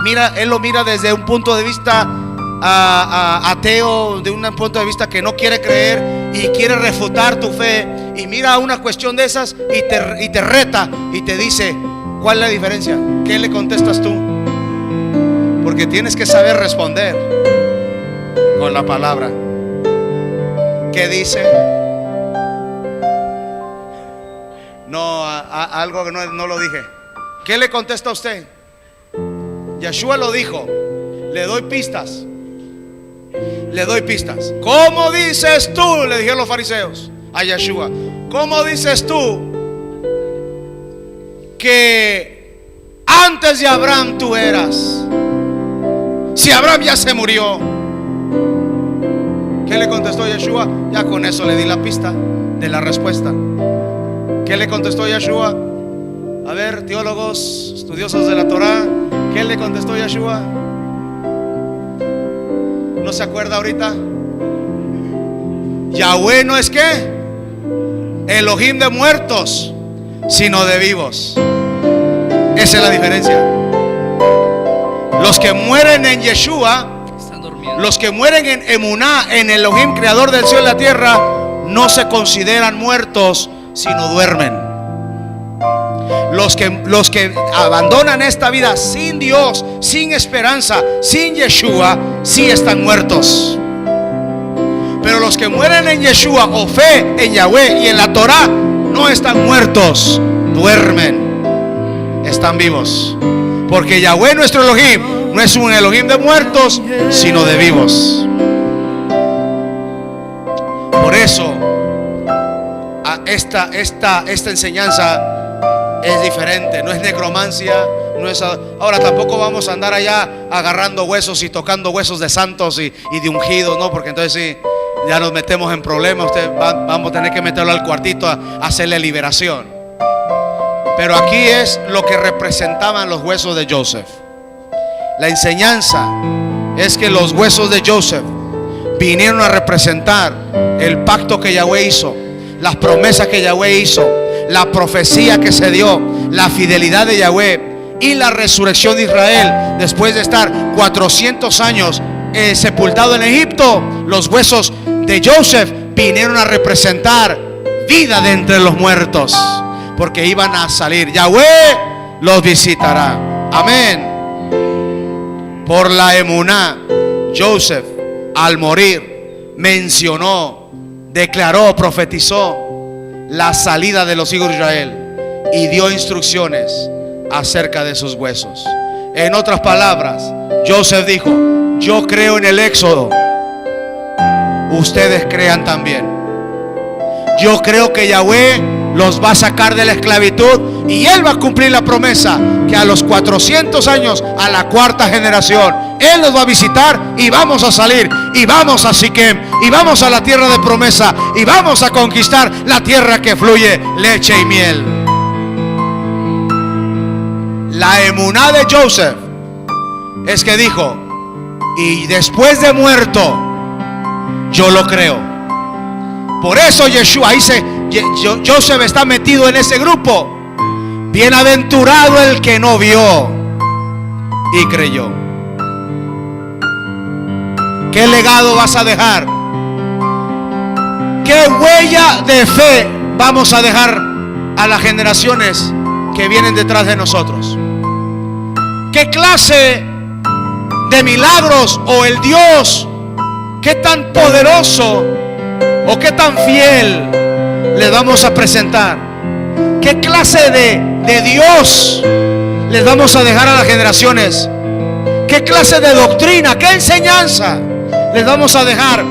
Mira, él lo mira desde un punto de vista ateo, de un punto de vista que no quiere creer y quiere refutar tu fe. Y mira una cuestión de esas y te reta y te dice: ¿cuál es la diferencia? ¿Qué le contestas tú? Porque tienes que saber responder con la palabra. ¿Qué dice? No, algo que no lo dije. ¿Qué le contesta a usted? Yeshua lo dijo. Le doy pistas. Le doy pistas. ¿Cómo dices tú? Le dijeron los fariseos a Yeshua. ¿Cómo dices tú que antes de Abraham tú eras? Si Abraham ya se murió. ¿Qué le contestó Yeshua? Ya con eso le di la pista de la respuesta. ¿Qué le contestó Yeshua? A ver, teólogos, estudiosos de la Torah, ¿qué le contestó Yeshua? ¿No se acuerda ahorita? Yahweh no es ¿qué? Elohim de muertos, sino de vivos. Esa es la diferencia. Los que mueren en Yeshua, los que mueren en Emuná, en Elohim, creador del cielo y la tierra, no se consideran muertos, sino duermen. Los que abandonan esta vida sin Dios, sin esperanza, sin Yeshua, sí están muertos. Pero los que mueren en Yeshua o fe en Yahweh y en la Torah no están muertos, duermen, están vivos. Porque Yahweh, nuestro Elohim, no es un Elohim de muertos, sino de vivos. Por eso esta enseñanza es diferente. No es necromancia, no es. Ahora tampoco vamos a andar allá agarrando huesos y tocando huesos de santos y de ungidos, no, porque entonces sí, ya nos metemos en problemas. Vamos a tener que meterlo al cuartito a hacerle liberación. Pero aquí es lo que representaban los huesos de Joseph. La enseñanza es que los huesos de Joseph vinieron a representar el pacto que Yahweh hizo, las promesas que Yahweh hizo, la profecía que se dio, la fidelidad de Yahweh y la resurrección de Israel. Después de estar 400 años sepultado en Egipto, los huesos de Joseph vinieron a representar vida de entre los muertos, porque iban a salir. Yahweh los visitará. Amén. Por la emuná, Joseph al morir mencionó, declaró, profetizó la salida de los hijos de Israel y dio instrucciones acerca de sus huesos. En otras palabras, Joseph dijo: yo creo en el éxodo, ustedes crean también. Yo creo que Yahweh los va a sacar de la esclavitud y Él va a cumplir la promesa que a los 400 años, a la cuarta generación, Él nos va a visitar y vamos a salir y vamos a Siquem y vamos a la tierra de promesa y vamos a conquistar la tierra que fluye leche y miel. La emuná de Joseph es que dijo: y después de muerto, yo lo creo. Por eso Yeshua, Joseph está metido en ese grupo. Bienaventurado el que no vio y creyó. ¿Qué legado vas a dejar? ¿Qué huella de fe vamos a dejar a las generaciones que vienen detrás de nosotros? ¿Qué clase de milagros o el Dios, qué tan poderoso o qué tan fiel les vamos a presentar? ¿Qué clase de Dios les vamos a dejar a las generaciones? ¿Qué clase de doctrina, qué enseñanza les vamos a dejar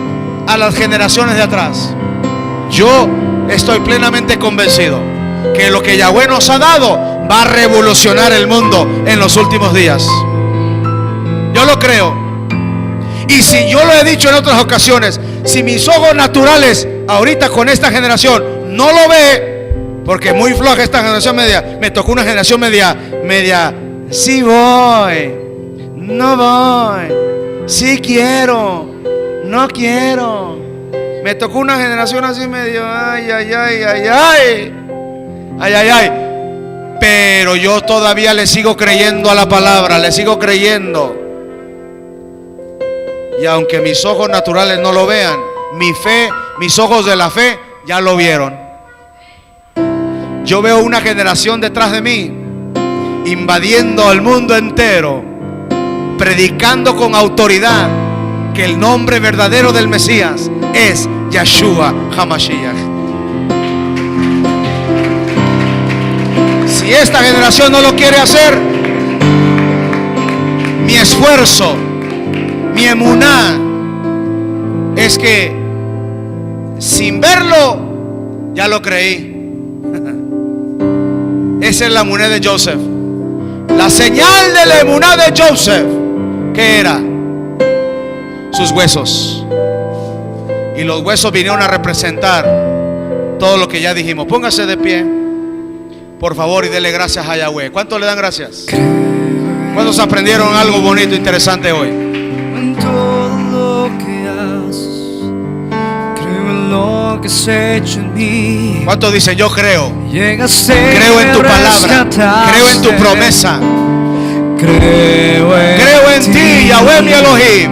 a las generaciones de atrás? Yo estoy plenamente convencido que lo que Yahweh nos ha dado va a revolucionar el mundo en los últimos días. Yo lo creo. Y si yo lo he dicho en otras ocasiones, si mis ojos naturales ahorita con esta generación no lo ve, porque muy floja esta generación media, me tocó una generación media, sí voy, no voy, sí quiero, no quiero. Me tocó una generación así medio, ay. Pero yo todavía le sigo creyendo a la palabra, le sigo creyendo. Y aunque mis ojos naturales no lo vean, mi fe, mis ojos de la fe ya lo vieron. Yo veo una generación detrás de mí invadiendo el mundo entero, predicando con autoridad que el nombre verdadero del Mesías es Yeshua HaMashiach. Si esta generación no lo quiere hacer, mi esfuerzo, mi emuná es que sin verlo ya lo creí. Esa es la emuná de Joseph. La señal de la emuná de Joseph, ¿qué era? Sus huesos. Y los huesos vinieron a representar todo lo que ya dijimos. Póngase de pie, por favor, y dele gracias a Yahweh. ¿Cuántos le dan gracias? ¿Cuántos aprendieron algo bonito, interesante hoy? En todo lo que haces, creo en lo que has hecho en mí. ¿Cuántos dicen yo creo? Creo en tu palabra, creo en tu promesa, creo en ti, Yahweh mi Elohim.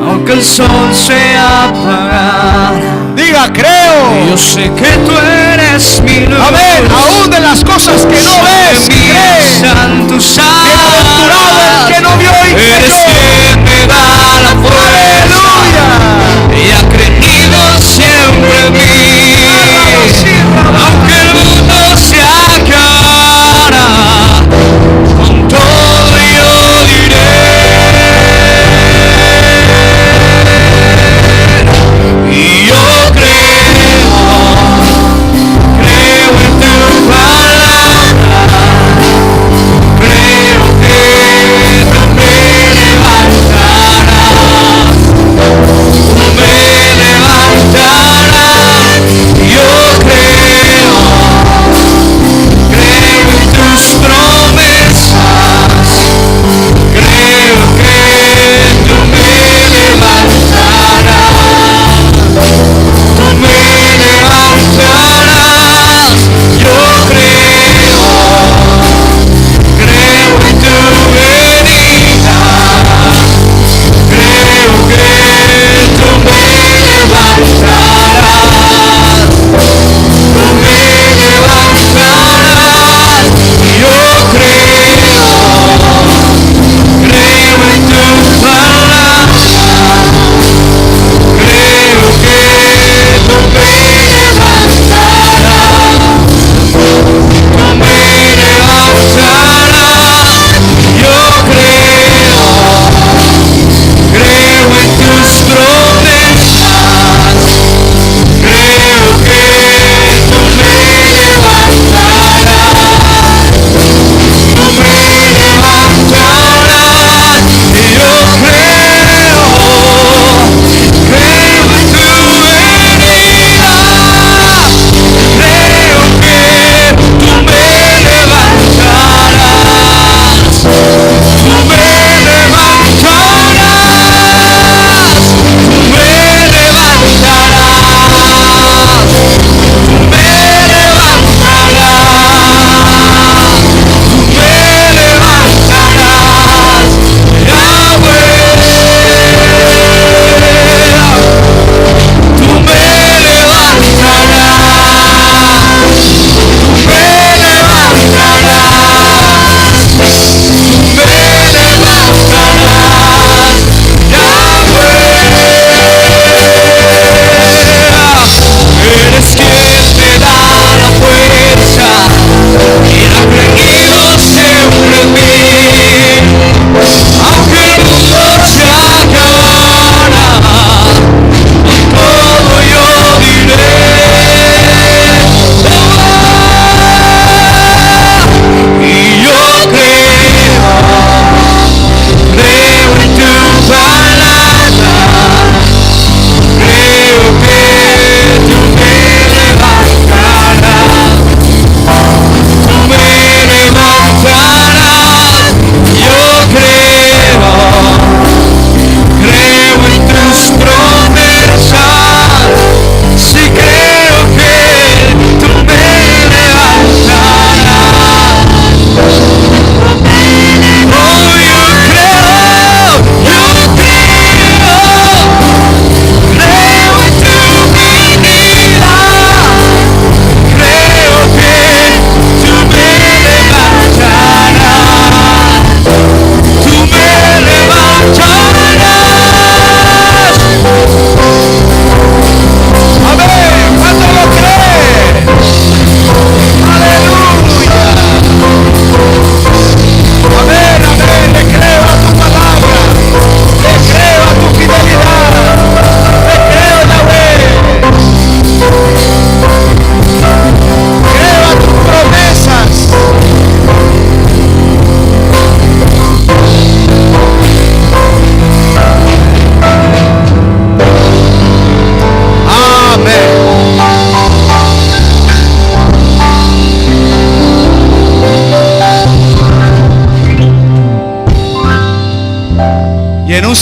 Aunque el sol se apagara, diga creo. yo sé que tú eres mi luz. Amén. Aún de las cosas que no ves, cree. Santo, Bienaventurado el que no vio y creyó. eres quien me da la fuerza. Aleluya. Y ha creído siempre en mí. Aunque el mundo se acabara, con todo yo diré. Y yo creo en tu palabra, creo que tú me levantarás.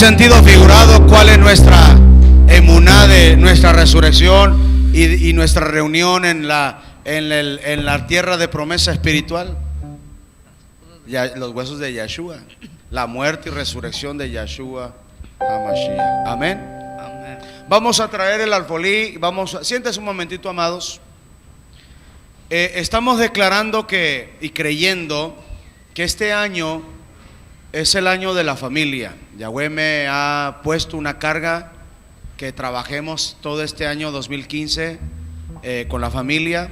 sentido figurado, ¿cuál es nuestra emuná de nuestra resurrección y nuestra reunión en la tierra de promesa espiritual? Los huesos de Yeshua, la muerte y resurrección de Yeshua HaMashiach. Amén. Amén. Vamos a traer el alfolí. Siéntese un momentito, amados. Estamos declarando y creyendo que este año es el año de la familia. Yahweh me ha puesto una carga que trabajemos todo este año 2015 con la familia.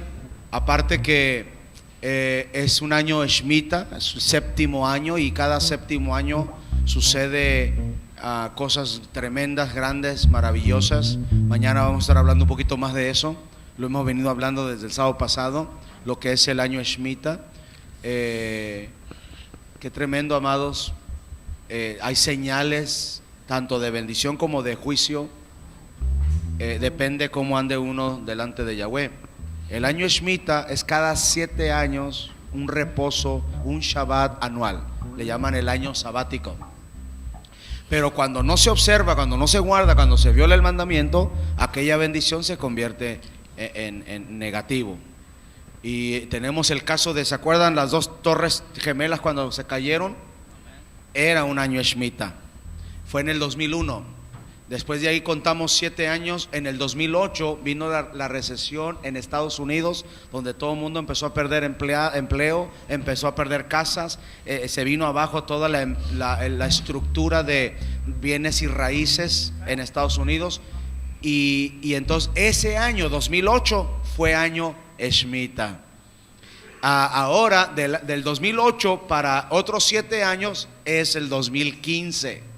Aparte que es un año Shemitah, es su séptimo año, y cada séptimo año sucede cosas tremendas, grandes, maravillosas. Mañana vamos a estar hablando un poquito más de eso. Lo hemos venido hablando desde el sábado pasado, lo que es el año Shemitah. Qué tremendo, amados. Hay señales tanto de bendición como de juicio. Depende cómo ande uno delante de Yahweh. El año Shemitah es cada 7 años un reposo, un Shabbat anual. Le llaman el año sabático. Pero cuando no se observa, cuando no se guarda, cuando se viola el mandamiento, aquella bendición se convierte en negativo. Y tenemos el caso de, ¿se acuerdan las 2 torres gemelas cuando se cayeron? Era un año Shemitah. Fue en el 2001. Después de ahí contamos 7 años. En el 2008 vino la recesión en Estados Unidos, donde todo el mundo empezó a perder empleo, empezó a perder casas, se vino abajo toda la estructura de bienes y raíces en Estados Unidos. Y entonces ese año 2008 fue año Shemitah. Ahora del 2008 para otros 7 años es el 2015.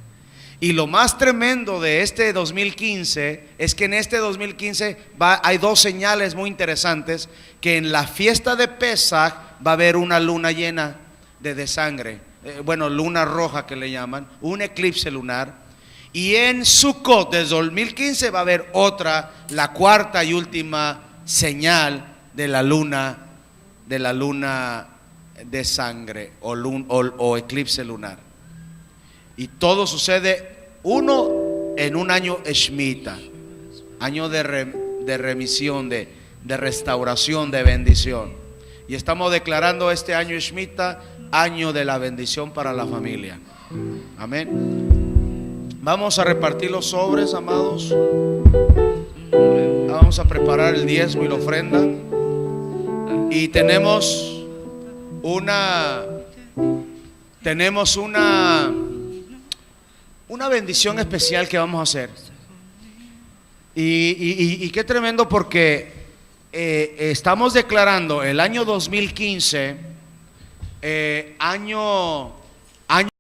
Y lo más tremendo de este 2015 es que en este 2015 hay 2 señales muy interesantes: que en la fiesta de Pesach va a haber una luna llena de sangre, luna roja que le llaman, un eclipse lunar. Y en Sukkot desde 2015 va a haber la cuarta y última señal de la luna de sangre o eclipse lunar. Y todo sucede en un año Shemitah, año de remisión, de restauración, de bendición. Y estamos declarando este año Shemitah, año de la bendición para la familia. Amén. Vamos a repartir los sobres, amados. Vamos a preparar el diezmo y la ofrenda. Y tenemos una bendición especial que vamos a hacer. Y qué tremendo, porque estamos declarando el año 2015 año